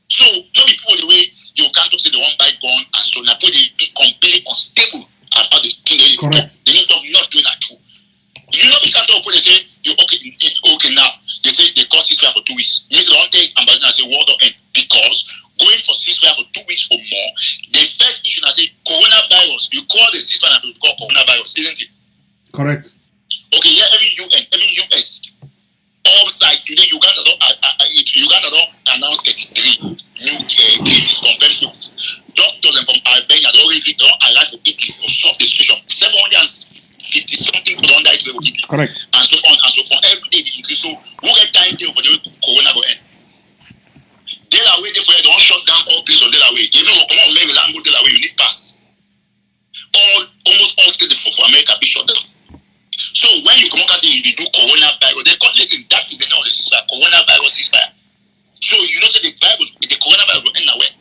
So not be people the way you can't talk say they want buy gun and so now people they be completely unstable about the thing they talk. They know stuff not doing that true. You know we can't talk they say you okay now. They say they call ceasefire for 2 weeks. Means they don't take ambassador and say world end because going for ceasefire for 2 weeks or more, the first issue I say coronavirus. You call the ceasefire and you call coronavirus, isn't it? Correct. Okay, yeah, every UN, every US, all side today Uganda don't announce 33 new cases confirmed cases. Doctors and from Albania they already don't arrive for Italy for solve the situation. 750 something people don't die today with Italy. Correct. And so on and so forth. Every day this increase. So who get time deal for the corona go end? Delaware, therefore, they don't shut down all places on Delaware. Even when come on, Maryland, go Delaware, you need pass. Almost all states for America be shut down. So when you come out and say you do coronavirus, they call listen, that is the name of the ceasefire. Coronavirus ceasefire. So you know say the coronavirus will end nowhere.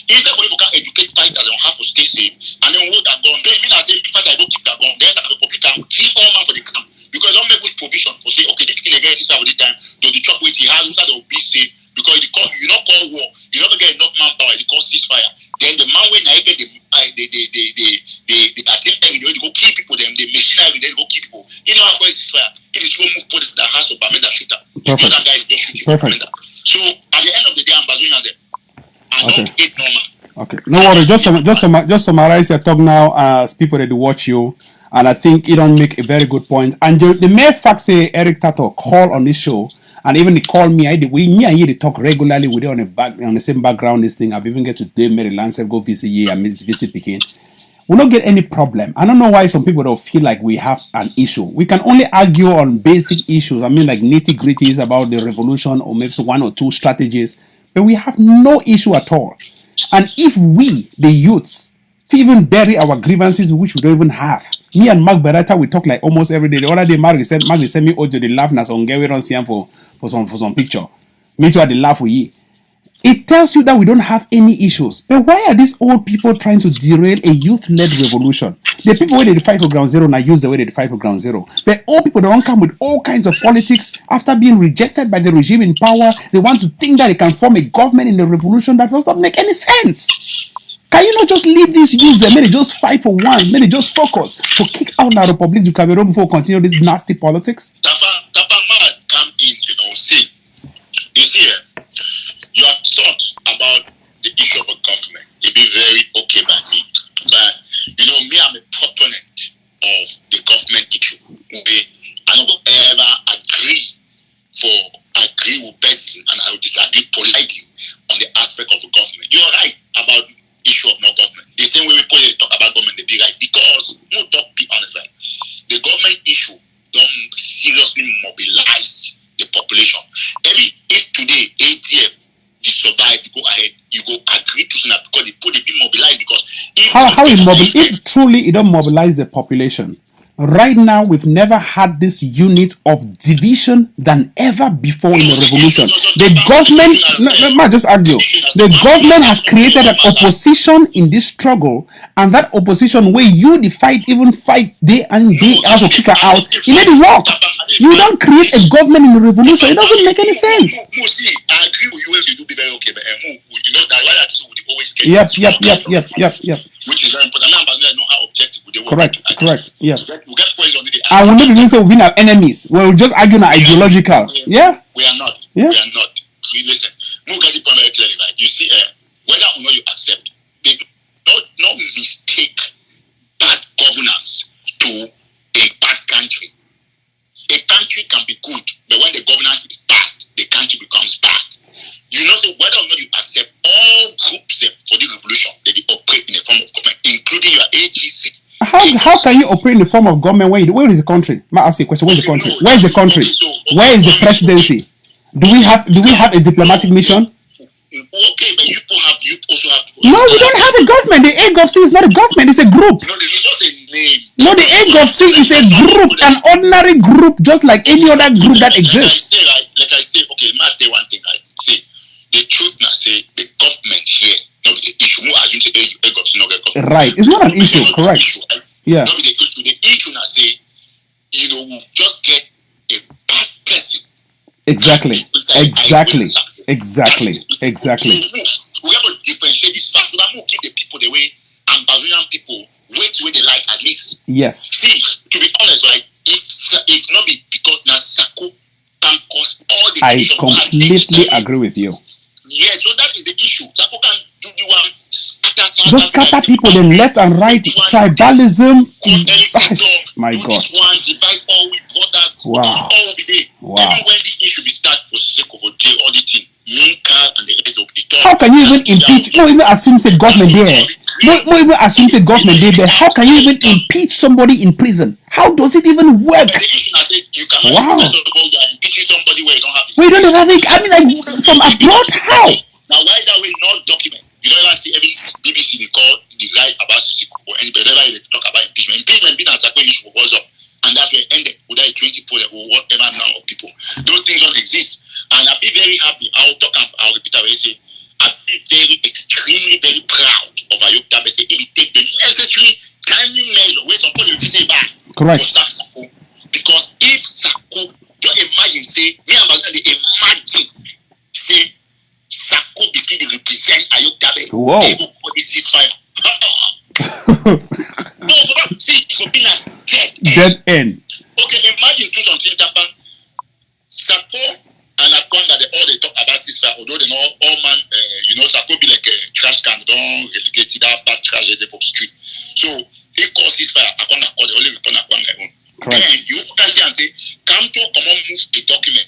Instead of you can educate fighters on how to stay safe and then hold that gun. Then mean I say fighter go keep that gun, then the public can kill all man for the camp. Because they don't make good provision for say, okay, this thing against ceasefire all the time, they'll be chop with the house, they will be safe. Because you don't call war, you don't get enough manpower, you call ceasefire. Then the man when I get the attempt they go kill people, then the machinery they go kill people. You know how to ceasefire. It is go move put the house of Bamenda shooter. The other guy just shoot you. Perfect. So at the end of the day, I'm Bazoonia there. I don't get normal. Okay. No worry. Just summarize your talk now as people that watch you. And I think you don't make a very good point. And the mere fact say Eric Tato call on this show. And even they call me, me and you they talk regularly with it on the same background. This thing I've even get to Dave Maryland, go visit ye and visit Peking. We don't get any problem. I don't know why some people don't feel like we have an issue. We can only argue on basic issues. I mean, like nitty gritties about the revolution or maybe 1 or 2 strategies, but we have no issue at all. And if we, the youths, even bury our grievances which we don't even have. Me and Mark Beretta, we talk like almost every day. The other day, Mark sent me audio, they laugh na some girl we don't see him for some picture. Me too, they laugh with you. It tells you that we don't have any issues. But why are these old people trying to derail a youth-led revolution? The people where they fight for ground zero now use the way they fight for ground zero. But old people don't come with all kinds of politics after being rejected by the regime in power. They want to think that they can form a government in the revolution that does not make any sense. Can you not just leave these youths there? Maybe just fight for once. Maybe just focus to kick out the Republic du Cameroon before continue this nasty politics. Tapang come in, say it be very okay by me. But you know, me, I'm a proponent of the government issue. I don't ever agree with person, and I will disagree politely on the aspect of the government. You're right about issue of no government. The same way we talk about government, they be right, because no talk, be honest, right? The government issue don't seriously mobilize the population. If today ATF survive, you go ahead, you go agree to that because they be mobilized, because if truly it don't mobilize the population. Right now, we've never had this unit of division than ever before in the revolution. The government, let me just argue, the government has created an opposition in this struggle, and that opposition where you fight day and day out to kick her out, it made it work. You don't create a government in the revolution. It doesn't make any sense. I agree with you if you do be very okay, but you know that why I would always get Yep. Which is very important. Now, I know how objective they work. Correct. Yeah. We get points on the day. I will not even say we've been our enemies. We're just arguing ideological. Yeah. We are not. Yeah. We are not. Listen, we get the point very clearly, right? You see, whether or not you accept, they not mistake bad governance to a bad country. A country can be good, but when the governance is bad, the country becomes bad. You know, so whether or not you accept all groups for the revolution, they operate in a form of government, including your AGC. How can you operate in the form of government where is the country? I ask you a question. Where is the country? Where is the country? Where is the presidency? Do we have a diplomatic mission? Okay, but you also have. No, we don't have a government. The AGOC is not a government; it's a group. No, it's just a name. No, the AGOC is a group, an ordinary group, just like any other group that exists. Like I say, okay, let me tell you one thing. I say the truth now. Say the government here, not the issue. More assume say AGOC, not the government. Right, it's not an issue. Correct. Yeah. Not the issue. The issue now say, you know, we'll just get a bad person. Exactly. We have to differentiate this fact so that we'll give the people the way Ambazonian people wait where they like at least. Yes. See, to be honest, right? If not be because Nasako can cause all the I completely agree with you. Yeah, so that is the issue. Sako can do the one just scatter people then left and right, tribalism. My God. This one divide all we brothers. Wow. All be there. Wow. Even when the issue be start for sake of all the thing. And the rest of the talk. How can you even impeach? No, even assume say government there. No, even assume say government there. But how can you even impeach somebody in prison? How does it even work? Wow. You are impeaching somebody where you don't have it. We don't have it. I mean, like from abroad, how? Now, why that we not document? You don't ever see every BBC they call the right about Sisiku or anybody they talk about impeachment. Impeachment being a second issue was up, and that's where it ended with that 20 people or whatever number of people. Those things don't exist. And I'll be very happy. I'll repeat what I say. I'll be extremely, very proud of Ayokta Bese if we take the necessary timely measure where somebody will say back. Correct. Because if Sako, don't imagine, say, me and Bazan, imagine, say, Sako begin to represent Ayokta Bese. Whoa. They will call this ceasefire. No, so see, it will be like dead end. Okay, imagine do something happen. Sako and Akwanga, they talk about ceasefire, although they know all man, Sako be like a trash can, don't relegate that bad trash there for street. So he calls ceasefire, Akwanga call the only return Akwanga own. Then you can see and say, come to come on, move the document.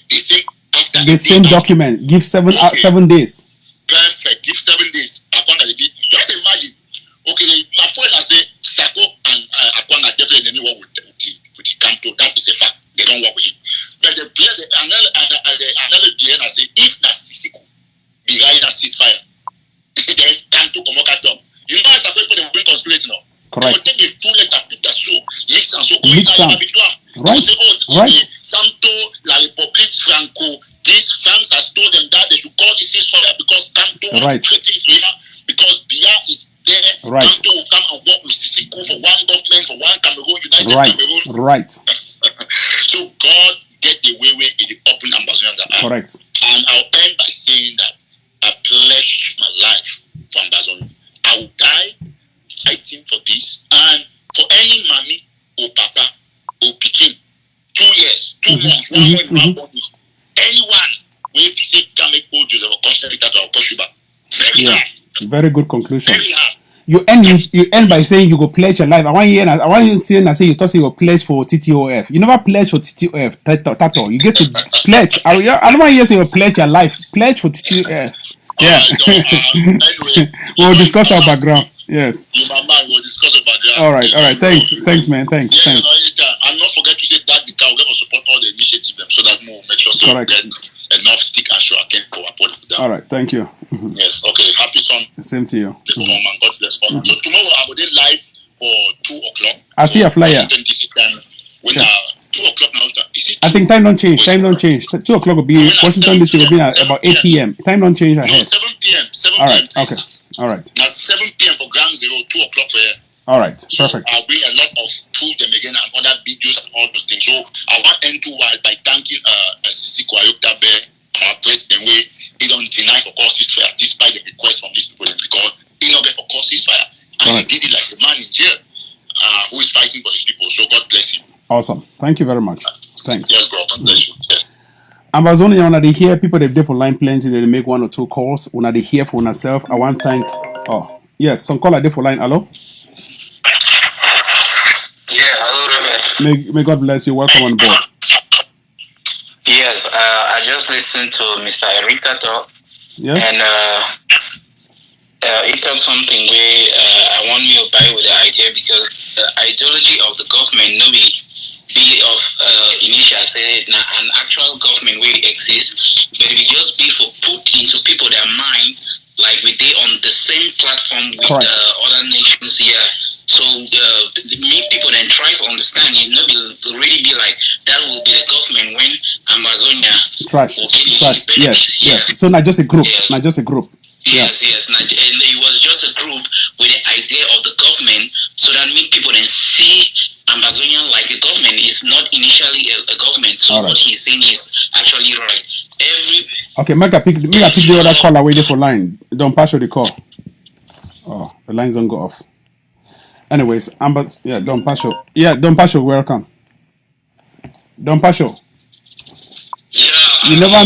The same document. Give 7 days. Perfect. Give 7 days. Akwanga, just imagine. Okay, my point is say Sako and Akwanga definitely they work with the Kanto. That is a fact. They don't work with it. But another DN I say if na Sisiku be right na ceasefire, then Kanto come out talk. You know Sako people they bring conspiracy now. Correct. They take the 2 letter, put the so mix and so. Right. Say, right. Kanto, La République Franco. These France has told them that they should call this ceasefire because Kanto right. is treating Bia because Bia is there. Right. Kanto will come and work with Sisiku for one government, for one Cameroon, United Cameroon. Right. So God get the way in the open Ambazonian that correct. And I'll end by saying that I pledged my life for Ambazonia. I will die fighting for this. And for any mommy or papa or pikin, 2 years, 2 months, 1 month, 1 month, anyone where if you say can make old Joseph or Costa Rica or Koshiba, very bad. Very good conclusion. Very hard. You end by saying you go pledge your life. I want you to say you thought you go pledge for TTOF. You never pledge for TTOF. Tato. You get to pledge. I don't want you to say you pledge your life. Pledge for TTOF. Yeah. Anyway, We'll discuss our background. Yes. In my mind, we'll discuss our background. All right. Thanks, man. Thanks. And not forget to say that the car will support all the initiatives so that more make sure so correct. Get enough stick and show again for down. All right. Thank you. Yes. Okay. Happy son. Same to you. God bless. So tomorrow I will be live for 2:00. I see a flyer. When 2:00 now. I think time don't change. 2:00 will be Washington DC will be at about 8 p.m. Time don't change ahead. No, 7 p.m. 7 All right. p.m. Okay. All right. Now 7 p.m. for Ground Zero, 2:00 for here. All right. So Perfect. I'll bring a lot of proof them again and other videos and all those things. So I want end to by thanking Sisi Kwayokta Bear, our president, where he don't deny for cause ceasefire despite the request from these people because he not get for cause ceasefire. And he did it like a man in jail who is fighting for his people. So God bless him. Awesome. Thank you very much. Thanks. Yes, bro. God bless you. Yes. Amazon, when they hear people they for line plenty, they make 1 or 2 calls. When they hear for myself, I want to thank. Oh, yes, some caller they for line. Hello. Yeah, hello, Reverend. May God bless you. Welcome on board. Yes, I just listened to Mr. Erika talk. Yes. And he talked something where I want me to buy with the idea because the ideology of the government no be of initial say an actual government will exist, but it just be for put into people their mind like we they on the same platform with other nations here. So make people then try to understand it. Not really be like that will be the government when Amazonia trash. Yes. So not just a group. Yes. Not just a group. Yes. And it was just a group with the idea of the government, so that make people then see Amazonia like the government is not initially a government. So what he's saying is actually right. Okay, make a pick the other call away there for line. Don't pass the call. Oh, the lines don't go off. Anyways, don't pass you. Yeah, don't pass you. Welcome. Don't pass you. Yeah. You never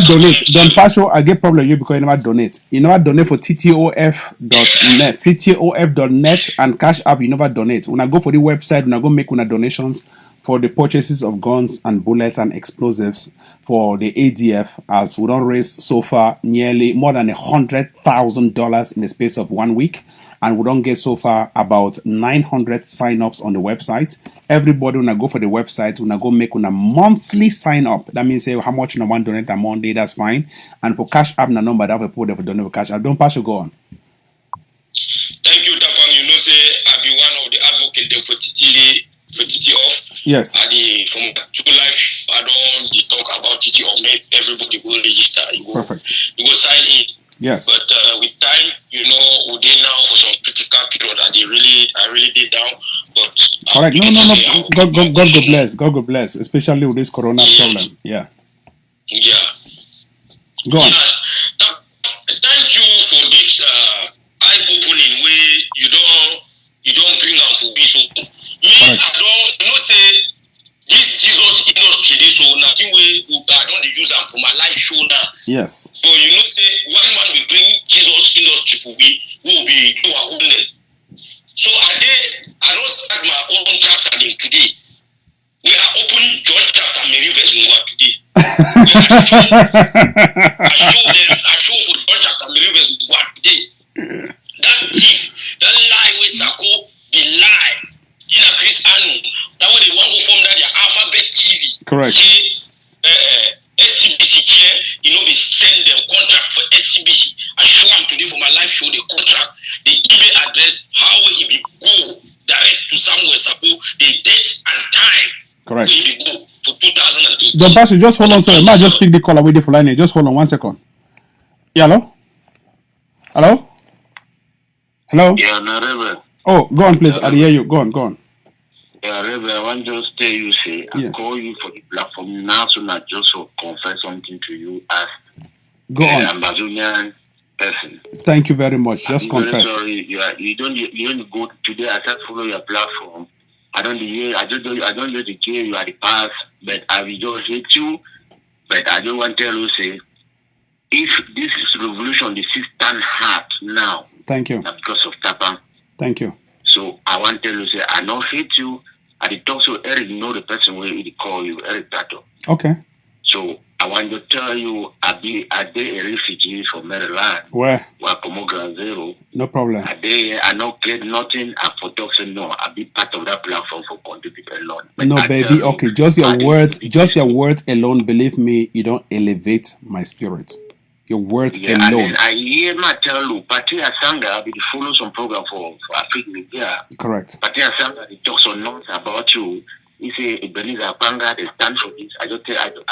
donate. Don't pass you. I get problem with you because you never donate. You never donate for TTOF.net. TTOF.net and Cash App, you never donate. When I go for the website, when I go make donations for the purchases of guns and bullets and explosives for the ADF, as we don't raise so far nearly more than $100,000 in the space of 1 week. And we don't get so far about 900 sign-ups on the website. Everybody when I go for the website, when I go make a monthly sign-up, that means say how much you want to donate a Monday, that's fine. And for Cash App, the number that we put there for donate for Cash App. Don't pass you, go on. Thank you, Tapang. You know, say I be one of the advocates for TTOF. Yes. From July, I don't talk about TTOF. Everybody will register. Perfect. You go sign in. Yes. But with time, we did now for some critical period, and I really did down. But correct. No. God go bless. Especially with this corona problem. Yeah. Yeah. Go on. Thank you for this eye-opening way you don't bring out for this. Me, I don't say this Jesus industry so nothing way I don't use them for my live show now. Yes. So say one man will bring Jesus industry for me who will be do our own name. So I don't start my own chapter today. We are open John chapter Mary verse 1 today. I show for John chapter Mary verse 1 today. That thief, that lie with Sako, the lie. In a Chris Anu, that was the one who formed that the alphabet TV. Correct. SCBC here, they send them contract for SCBC. I show them today for my live show the contract, the email address, how it be go direct to somewhere, Sako, the date and time. Correct. Where it be go for 2008. Don't pass you. Just hold on, sorry. Might just pick the call away there for line. Just hold on 1 second. Yeah, hello. Yeah, no, Reverend. Oh, go on, please. I hear you. Go on. Yeah, Reverend, I want to just tell you, I call you for the platform now, so not just to confess something to you as an Amazonian person. Thank you very much. Just confess. Sorry, you don't go today. I just follow your platform. I don't just care you are the past, but I will just hate you. But I don't want to tell you, if this revolution is stand hard now. Thank you. Because of TAPANG. Thank you. So I want to tell you, say, I don't hate you. I did talk to Eric, you know the person where he call you, Eric Tato. Okay. So I want to tell you, I be a refugee from Maryland. Where? Grand Zero. No problem. I don't get nothing. I for talk say no. I be part of that platform for contribute alone. But no, baby. Okay, just your words alone. Believe me, you don't elevate my spirit. Your words alone. And then I hear my tell you, Patia Sanga be follow some program for African media. Correct. Patia Sanga they talk so nonsense about you. He say Ebenezer Panga, they stand for this. I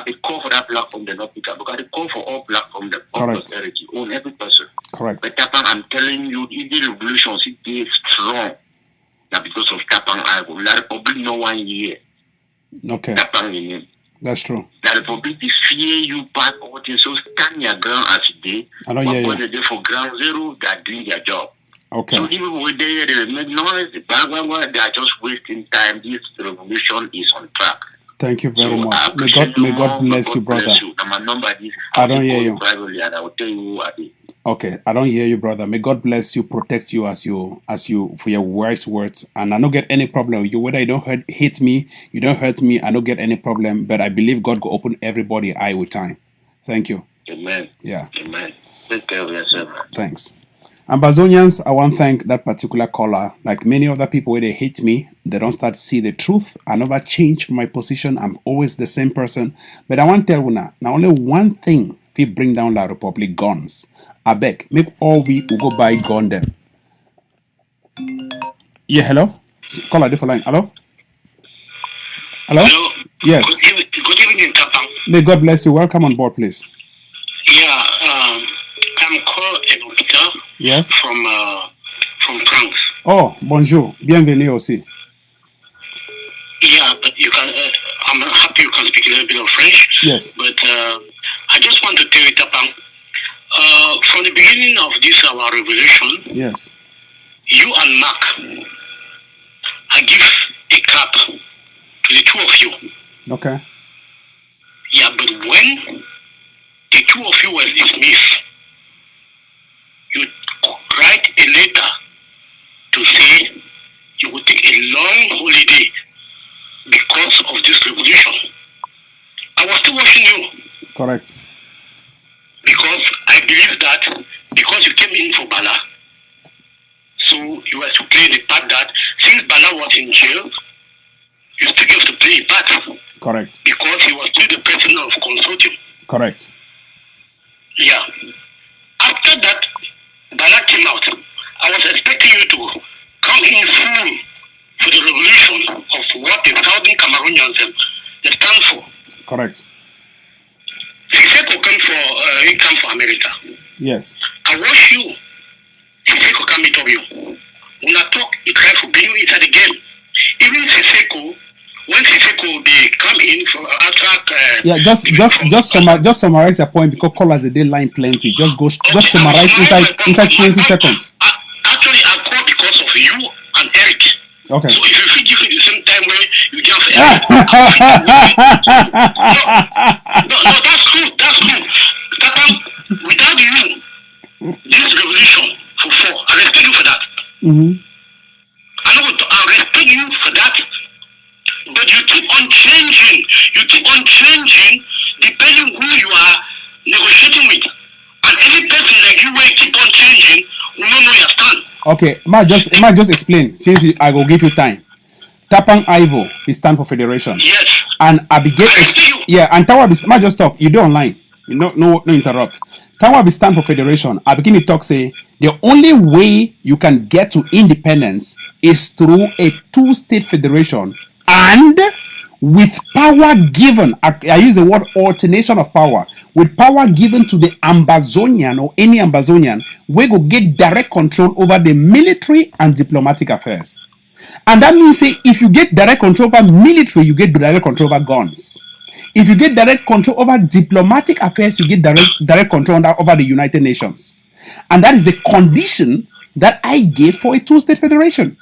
be call for that platform, they not pick up. Because they call for all platforms, the prosperity, own every person. Correct. But TAPANG, I'm telling you, in the revolution, it is strong. Now because of TAPANG, I will. La Republic no 1 year. Okay. TAPANG in it. That's true. La Republic is fear you back all things. So stand your ground as today. I don't hear you. They for ground zero, they are doing their job. Okay. So even when they make noise, they are just wasting time. This revolution is on track. Thank you very much. May God bless you, brother. My number is I don't hear you. Privately, and I will tell you who I be. Okay, I don't hear you, brother. May God bless you, protect you as you for your wise words. And I don't get any problem with you. Whether you don't hate me, you don't hurt me, I don't get any problem. But I believe God will open everybody's eye with time. Thank you. Amen. Yeah. Amen. Take care of yourself. Thanks. Ambazonians, I want to thank that particular caller. Like many other people where they hate me, they don't start to see the truth. I never change my position. I'm always the same person. But I want to tell you now only one thing we bring down La Republic guns. I beg, make all we go buy gun them. Yeah, hello? Caller, different line. Hello? Hello? Hello? Yes. Good evening, TAPANG. May God bless you. Welcome on board, please. Yeah, I'm called Peter. Yes. From France. Oh, bonjour. Bienvenue aussi. Yeah, but you can. I'm happy you can speak a little bit of French. Yes. But I just want to tell you, TAPANG, from the beginning of this our revolution. Yes. You and Mark, I give a clap to the two of you. Okay. Yeah, but when the two of you were dismissed, you write a letter to say you will take a long holiday because of this revolution. I was still watching you. Correct. Because I believe that because you came in for Bala, so you were to play the part that since Bala was in jail, you still have to play a part. Correct. Because he was still the president of consortium. Correct. Yeah. After that, Bala came out. I was expecting you to come in full for the revolution of what the Southern Cameroonians they stand for. Correct. Siseko came for America. Yes. I watch you. Siseko come meet up you. When I talk, you try to bring you inside the game. Even Siseko, when Siseko they come in for attack. Yeah, just summarize your point because callers the deadline plenty. Just summarize inside 20 seconds. Actually, I call because of you and Eric. Okay. So if you feel give it the same time where you give Eric, no, that's true. That's true. Without you, this revolution for 4, I respect you for that. Mm-hmm. I respect you for that. But you keep on changing. You keep on changing depending who you are negotiating with. And any person like you will keep on changing will not know your stand. Okay, might just explain since I will give you time. TAPANG Ivo is stand for Federation. Yes. And Abigail yeah, and Tawabi might just talk. You do online. You no interrupt. Tawabi stand for Federation. I begin to talk say the only way you can get to independence is through a 2-state federation and with power given. I use the word alternation of power. With power given to the Ambazonian or any Ambazonian, we go get direct control over the military and diplomatic affairs. And that means say if you get direct control over military, you get direct control over guns. If you get direct control over diplomatic affairs, you get direct control over the United Nations. And that is the condition that I gave for a 2-state federation.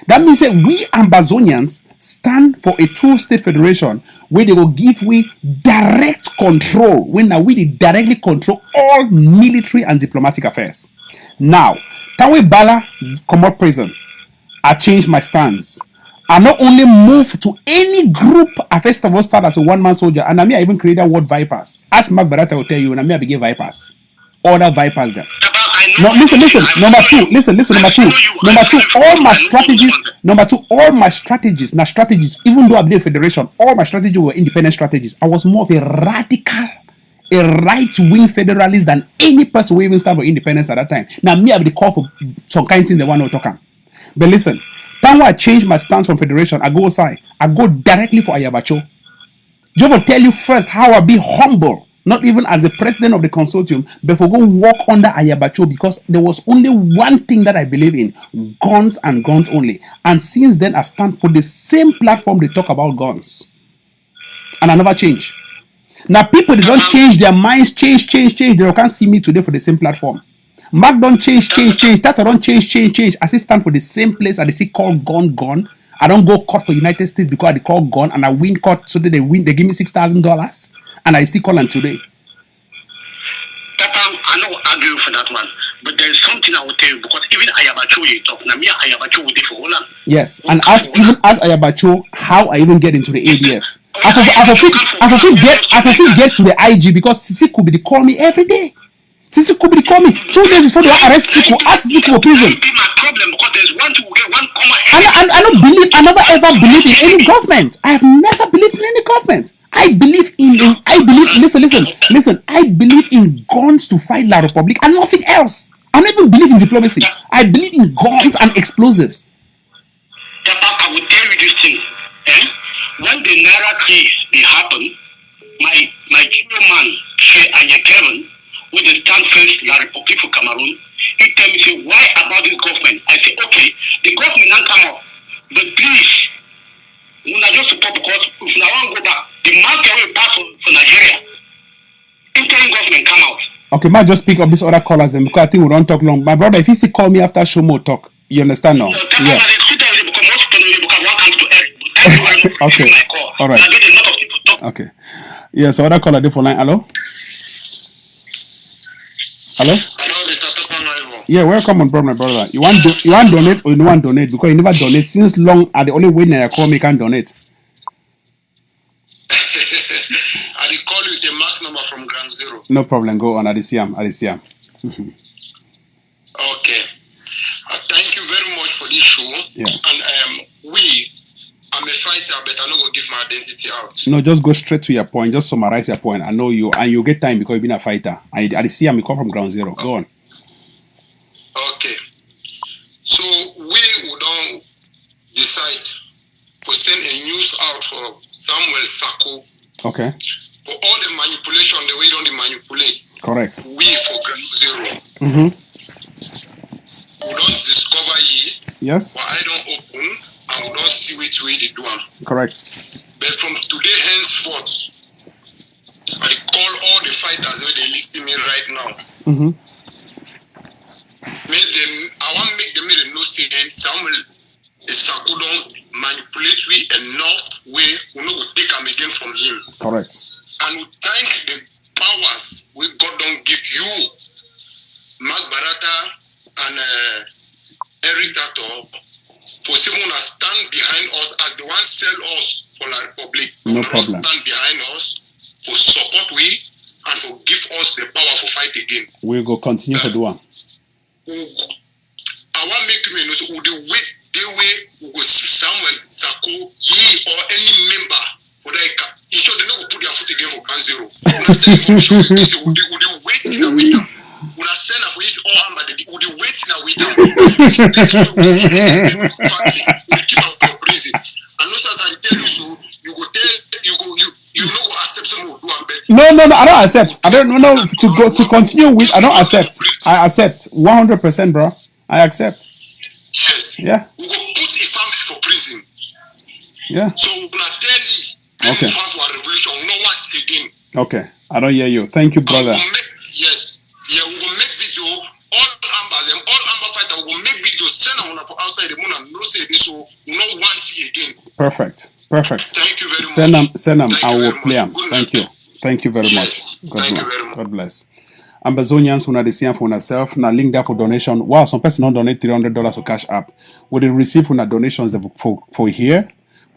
That means that we Ambazonians stand for a two-state federation where they will give we direct control, when now we directly control all military and diplomatic affairs. Now, can we Bala come out prison? I change my stance. I not only move to any group. I first of all start as a one-man soldier, and I even create a word vipers. As Mark Barata will tell you, and I begin vipers. Other vipers there. No, listen. Number two, all my strategies. Even though I believe federation, all my strategies were independent strategies. I was more of a radical, a right-wing federalist than any person who even stand for independence at that time. Now me, I would call for some kind of thing they want to talk on. But listen, time when I change my stance from federation, I go aside. I go directly for Ayabacho. Just to tell you first how I be humble, not even as the president of the consortium, but for go walk under Ayabacho, because there was only one thing that I believe in: guns and guns only. And since then, I stand for the same platform they talk about guns, and I never change. Now people, they don't change their minds, change. They can't see me today for the same platform. Mark don't change. Tata don't change. I still stand for the same place. I still call gun. I don't go court for United States because I call gun, and I win court so that they win. They give me $6,000, and I still call on today. Tapang, I know argue for that one, but there's something I will tell you, because even Ayabacho you talk. Now me Ayabacho would for Holland. Yes, and ask Ayabacho how I even get into the ADF. I get to the IG because Sisi could be call me every day. Sisi could be call me 2 days before they arrest Sisi. Ask Sisi for prison. That be my problem, because there's one to get one common. I never ever believed in any government. I have never believed in any government. I believe, listen, I believe in guns to fight La Republic and nothing else. I don't even believe in diplomacy. I believe in guns and explosives. I will tell you this thing. When the Naira craze happened, my junior man, Anya Kevin, who they stand first La Republic for Cameroon, he tell me, say, why about this government? I say, okay, the government not come up, but please, when I just support, because if I want to go back, the market will pass for Nigeria. Interim government come out. Okay, might just pick up this other callers then, because I think we don't talk long. My brother, if you see call me after Shomo talk, you understand now? Yes. Okay. All right. Okay. Yeah, so other caller for line. Hello? Hello, Mr. Tapang. Yeah, welcome on board, my brother. You want donate or you don't want donate? Because you never donate since long. Are the only way I call me can donate. I will call you the max number from Ground Zero. No problem. Go on. I see him. Okay. Thank you very much for this show. Yes. And I'm a fighter, but I'm not going to give my identity out. No, just go straight to your point. Just summarize your point. I know you, and you get time because you've been a fighter. I see him. You come from Ground Zero. Go on. Okay. So we don't decide to send a news out for Samuel Sako. Okay. For all the manipulation, the way they manipulate. Correct. We for Ground Zero. Mm-hmm. We don't discover ye. Yes. But I don't open, and we don't see which way they do them. Correct. But from today henceforth, I call all the fighters where they listen me right now. Mm-hmm. I want to make them know say Samuel Sako don't manipulate we enough way we no go take them again from him. Correct. And we thank the powers we God don't give you, Mark Barata and Eric Tato, for someone to stand behind us as the one sell us for La Republic. No problem. Stand behind us for support we and for give us the power for fight again. We'll go continue to do one. I want to make me know so the way we go see Samuel Sako ye or any member for that. He should not put their foot again for Ground Zero. Would you wait in a wait? When I send for it all hammer, would you wait in a wait? Keep up your prison. And not as I tell you so, you know go accept some more do and bet. No, I don't accept. I don't know to continue with. I don't accept. I accept 100%, bro. I accept. Yes. Yeah. We go put a family for prison. Yeah. So we gonna tell you. Okay. For a revolution, we don't want it again. Okay. I don't hear you. Thank you, brother. Yes. Yeah, we will make video. All Amber fighters will make videos. Send them outside the moon and no say this. So we don't want it again. Perfect. Thank you very Send much. them. Thank I you will very play them. much. Good Thank night. you. Thank you very much. Yes. God Thank you bless. very much. God bless. Ambazonians, una the same for yourself. Now link that for donation. Wow, some person don't donate $300 for Cash App. We dey receive una donations for here.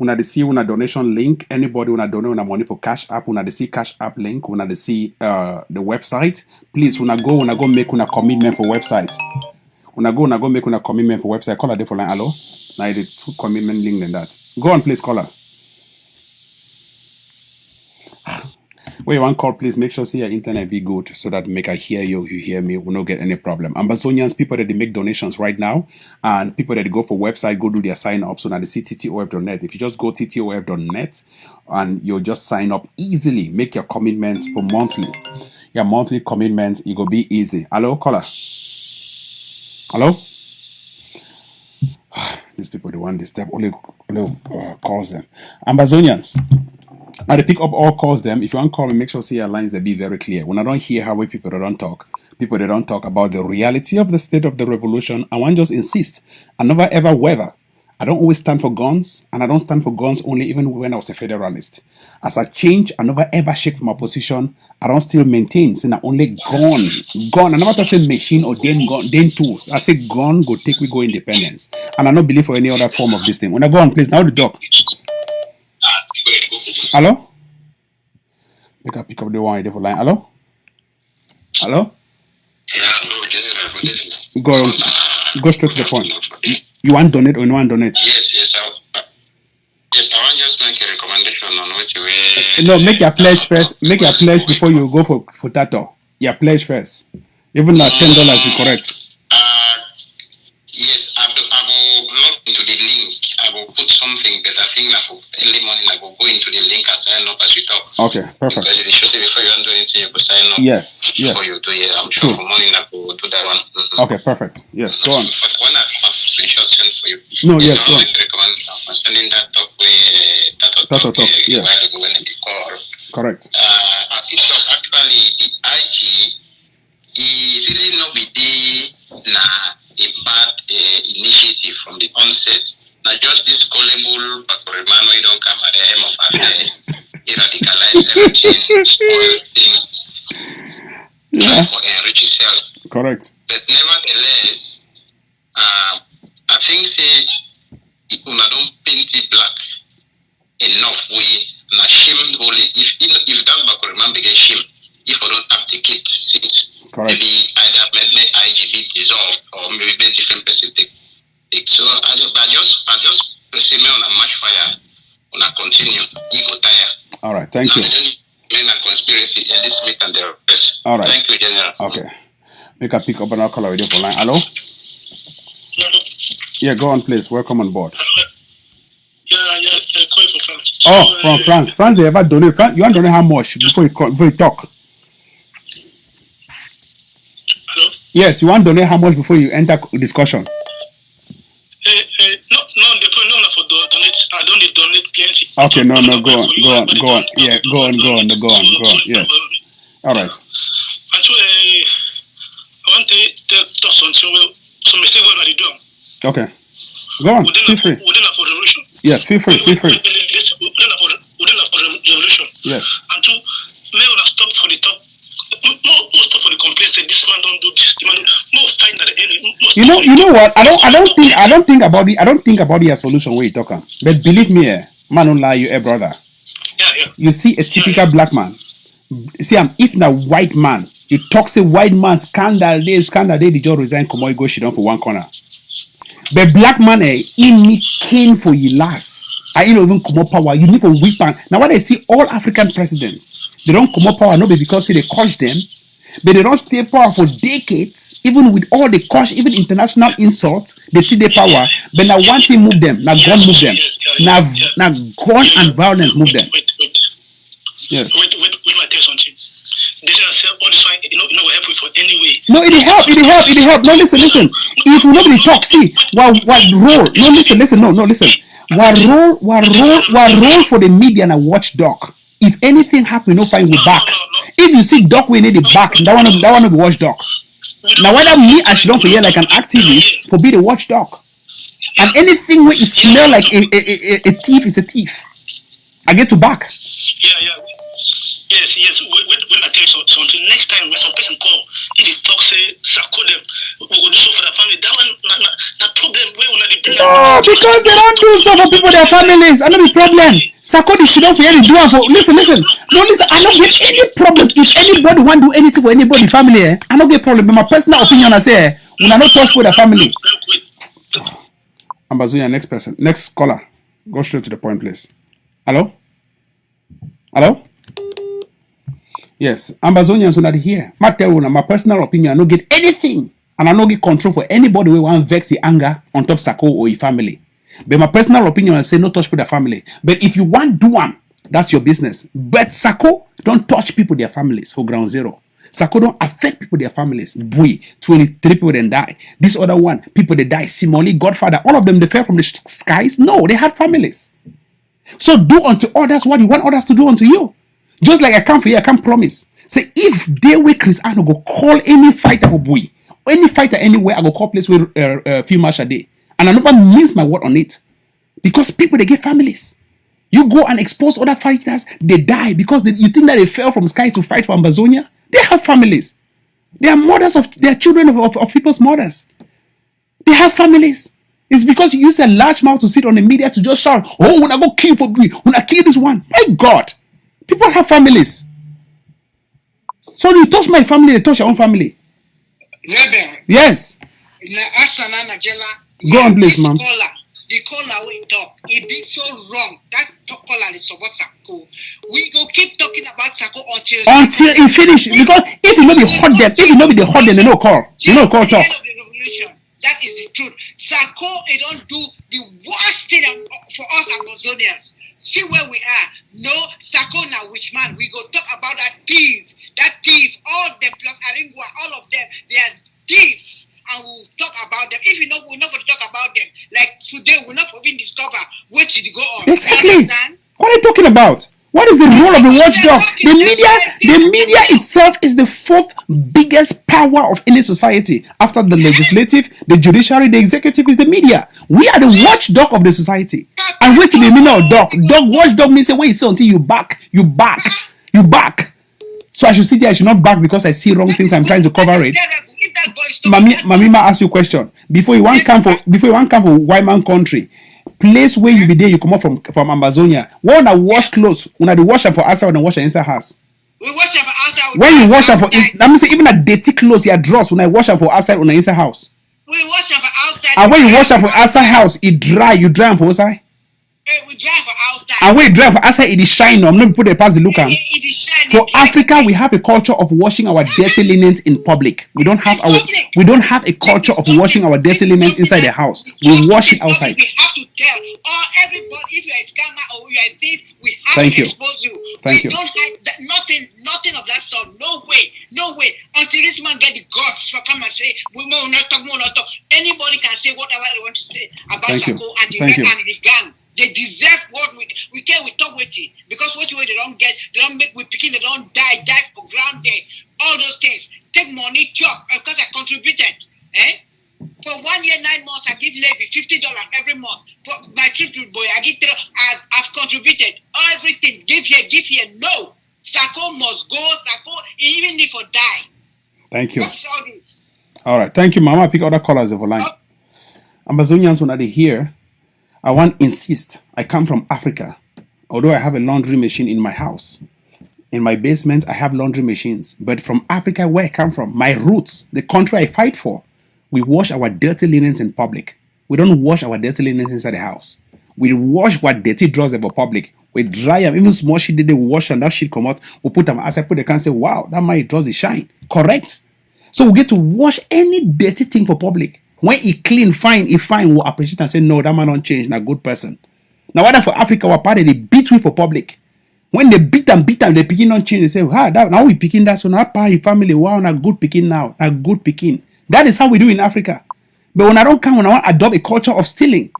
Una the see una donation link. Anybody una donate una money for Cash App. Una the see Cash App link. Una the see the website. Please, una go make una commitment for website. Una go make una commitment for website. Call her there for line. Hello. Now the two commitment link than that. Go on, please, call her. Where you want call, please make sure see your internet be good so that make I hear you, you hear me, we not get any problem. Ambazonians, people that they make donations right now, and people that they go for website, go do their sign up. So now they see ttof.net. If you just go ttof.net and you just sign up easily, make your commitments for monthly. Your monthly commitments, it will be easy. Hello, caller. Hello? These people, they want this step, only calls them. Ambazonians. I pick up all calls them. If you want to call me, make sure see your lines they be very clear. When I don't hear how people they don't talk, people they don't talk about the reality of the state of the revolution. I want just insist. I never ever waver. I don't always stand for guns, and I don't stand for guns only even when I was a federalist. As I change, I never ever shake from my position. I don't still maintain, saying I only gun. I never touch a machine or then tools. I say gun go take we go independence. And I don't believe for any other form of this thing. When I go on, please, now the dog. Hello? Make I pick up the one for line. Hello? Hello? Go straight to the point. You want donate or you want donate? Yes. Yes, I want just make a recommendation on which way. No, make your pledge first. Make your pledge before you go for tato. Your pledge first. Even at $10 is correct. Yes, I will log into the link. I will put something, but I think that for early morning I will go into the link and sign up as we talk. Okay, perfect. Because it shows before you do anything, you will sign up. Yes. Before you do it, I'm sure for morning I will do that one. Mm-hmm. Okay, perfect. Yes, go on. But when I have screenshot send for you. No, yes, go on. Concerning that talk Tato talk, yes. When it call. Correct. Actually, the IG, he really no be a bad initiative from the onset. Now just this gullible man we don't come at the aim of affairs, radicalize everything, spoil things, try to enrich yourself. Correct. But nevertheless, I think say if you don't paint it black enough way, na shame only if that Bakuriman begin shame, if you don't abdicate things. Correct. Maybe either make IGB dissolve or maybe make different persons take. So I just say me on a match fire, on a continue, ego tire. All right, thank you. Now they don't a conspiracy and this make and the rest. All right. Thank you, General. Okay. Make a pick up and I'll call you for line. Hello? Yeah, go on, please. Welcome on board. Call from France. Oh, from France. France, they ever donate. You want to donate how much before you talk? Hello? Yes, you want to donate how much before you enter discussion? No, for donate. I don't need donate plenty. Okay, no, go on. Yeah, go on. Yes. All right. And so, I want to talk some mistake going on the door. Okay. Go on. Feel free. Within a revolution. Yes, feel free. Within a revolution. Yes. And two, may not stop for the top. More stuff for the complaints. This man don't do this. More find at the end. You know what? I don't think about the solution where you talking. But believe me, man don't lie you, brother. Yeah. You see a typical black man. See, if na white man, you talk say white man scandal day, the job resign, come on, go shit down for one corner. But black man, he need cane for you last. I even come up power. You need a weak man. Now, when I see all African presidents, they don't come up power not because they crush them, but they don't stay power for decades. Even with all the crush, even international insults, they still their power. But now one thing move them. Now gun move them. Now gun and violence move them. Wait. Yes. Wait, my tell something. They say all this one, will help you for any way. No, it help. No, listen. If nobody talk, see, what role? No, listen. No, listen. What role for the media and a watchdog? If anything happen, no find with back. If you see dog, we need the back. That one will be watchdog. Now, whether me I should don't feel like an activist for be the watchdog. And anything where it smell like a thief is a thief. I get to back. Yeah. Yes. When I tell you something, next time when some person call, if they talk, say, Sako them, we go do so for the family. That one, that problem, where we not the No, because they don't do so for people, their families. I know the problem. Sako, they should not for any do it for. Listen. No, listen, I don't get any problem. If anybody want to do anything for anybody family, I don't get problem. But my personal opinion, I say, we are not touch for the family. Ambazunya, next person. Next caller. Go straight to the point, please. Hello? Yes, Ambazonians are not here. My tell you, my personal opinion, I don't get anything. And I don't get control for anybody who want vex the anger on top Sako or your family. But my personal opinion, I say no touch with the family. But if you want do one, that's your business. But Sako don't touch people, their families for ground zero. Sako don't affect people, their families. Boy, 23 people then die. This other one, people they die. Simone, Godfather, all of them, they fell from the skies. No, they had families. So do unto others what you want others to do unto you. Just like I come for you, I can't promise. Say if they were Chris, I go call any fighter for boy, any fighter anywhere, I go call place with few match a day, and I never mince my word on it, because people they get families. You go and expose other fighters, they die because you think that they fell from sky to fight for Amazonia. They have families. They are mothers of their children of people's mothers. They have families. It's because you use a large mouth to sit on the media to just shout, "Oh, when I go kill for me, when I kill this one." My God. People have families. So you touch my family, they touch your own family. Rebel. Yes. Go on, please, ma'am. The caller we talk, it be so wrong. That caller is about Sako. We go keep talking about Sako until it finish. Because if you know the hot them, if you know the hot them, they no call. You know call talk. That is the truth. Sako, it don't do the worst thing for us Amazonians. See where we are. No, Sako now, which man? We go talk about that thief. All them plus Aringwa, all of them, they are thieves. And we'll talk about them. If you know, we're not going to talk about them. Like today, we're not even discover what did go on. Exactly. What are you talking about? What is the role of the watchdog? The media itself is the fourth biggest power of any society. After the legislative, the judiciary, the executive is the media. We are the watchdog of the society. And wait till the meaning of dog. Watchdog means wait so until you back. So I should sit there, I should not back because I see wrong things, I'm trying to cover it. Mamima ask you a question. Before you want come for white man country, place where you be there, you come up from Amazonia. When I wash clothes, when I do wash them for outside, when I wash them inside house. We wash them for outside. When you wash them for, let me say even a dirty clothes, your drawers, when I wash them for outside, when I inside house. We wash them for outside. And when you wash them for outside house, it dry. You dry them for outside. We dry for outside. And when you dry for outside, it is shine. I'm not put it past the look. For Africa, we have a culture of washing our dirty linens in public. We don't have a culture of washing our dirty linens inside the house. We wash it outside. We have to tell everybody if you're a scammer or you're a thief, we have to expose you. Thank you. Don't hide nothing of that sort. No way. Until this man get the guts for come and say we will not talk. Anybody can say whatever they want to say about Sako and the gang. They deserve what we can we talk with it. Because what they don't get, they don't make we picking, they don't die for grounded. All those things. Take money, chop, because I contributed. For 1 year, 9 months, I give Levy $50 every month. For my trip to boy, I've contributed everything. Give here. No. Sako must go. Sako, even if I die. Thank you. All right. Thank you, Mama. I pick other callers of a line. Amazonians, when they hear, I want to insist, I come from Africa. Although I have a laundry machine in my house. In my basement, I have laundry machines. But from Africa, where I come from, my roots, the country I fight for, we wash our dirty linens in public. We don't wash our dirty linens inside the house. We wash what dirty drawers in public. We dry them, even small shit, they wash and that shit come out. We put them outside, put the can and say, wow, that my drawers is shine. Correct? So we get to wash any dirty thing for public. When he clean, fine, we'll appreciate and say, no, that man don't change, not a good person. Now, whether for Africa or party, they beat we for public. When they beat them, they picking on change. They say, now we picking that, so now part your family, wow, not good picking now, not good picking. That is how we do in Africa. But when I want to adopt a culture of stealing,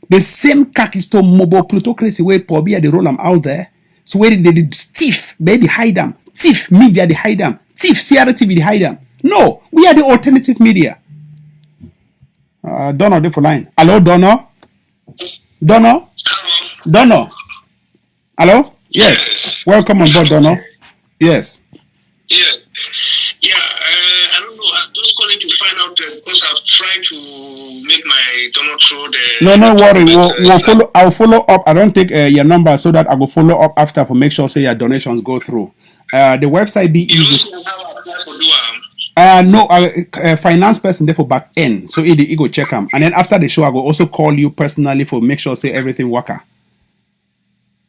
the same kakisto mobile plutocracy where probably they roll them out there. So where they thief, they hide them. Thief media, they hide them. Thief CRTV, they hide them. No, we are the alternative media. Donor, dey for line. Hello, Donor. Donor. Donor. Hello. Yes. Welcome on board, Donor. Yes. Yeah. Yeah. I don't know. I'm just calling to find out because I've tried to make my donor through the. No worry. We'll follow. I'll follow up. I don't take your number so that I will follow up after for make sure say your donations go through. The website be easy. No, finance person there for back end, so he go check them, and then after the show, I will also call you personally for make sure say everything work. Okay,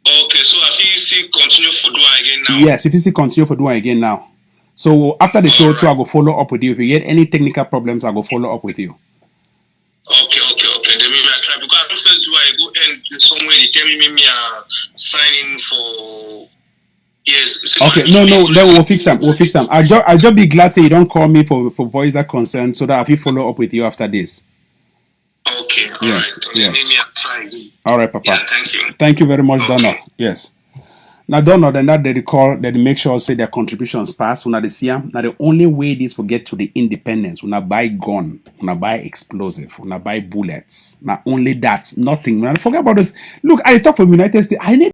so if you still continue for doing again now. Yes, if you still continue for doing again now. So after the show too, I will follow up with you. If you get any technical problems, I will follow up with you. Okay. Then maybe I try because I don't first do I go end somewhere. They tell me maybe sign in for. Yes. Okay, no, then we'll fix them. I'll just be glad say you don't call me for voice that concern so that I will follow up with you after this. Okay. Yes. Maybe I'll try again. All right, Papa. Yeah, thank you. Thank you very much, Donor. Yes. Now, Donor, then that they call, they make sure say their contributions pass. When they see them, now the only way this will get to the independence, when I buy gun, when I buy explosive, when I buy bullets. Now only that, nothing. When I forget about this. Look, I talk from United States. I need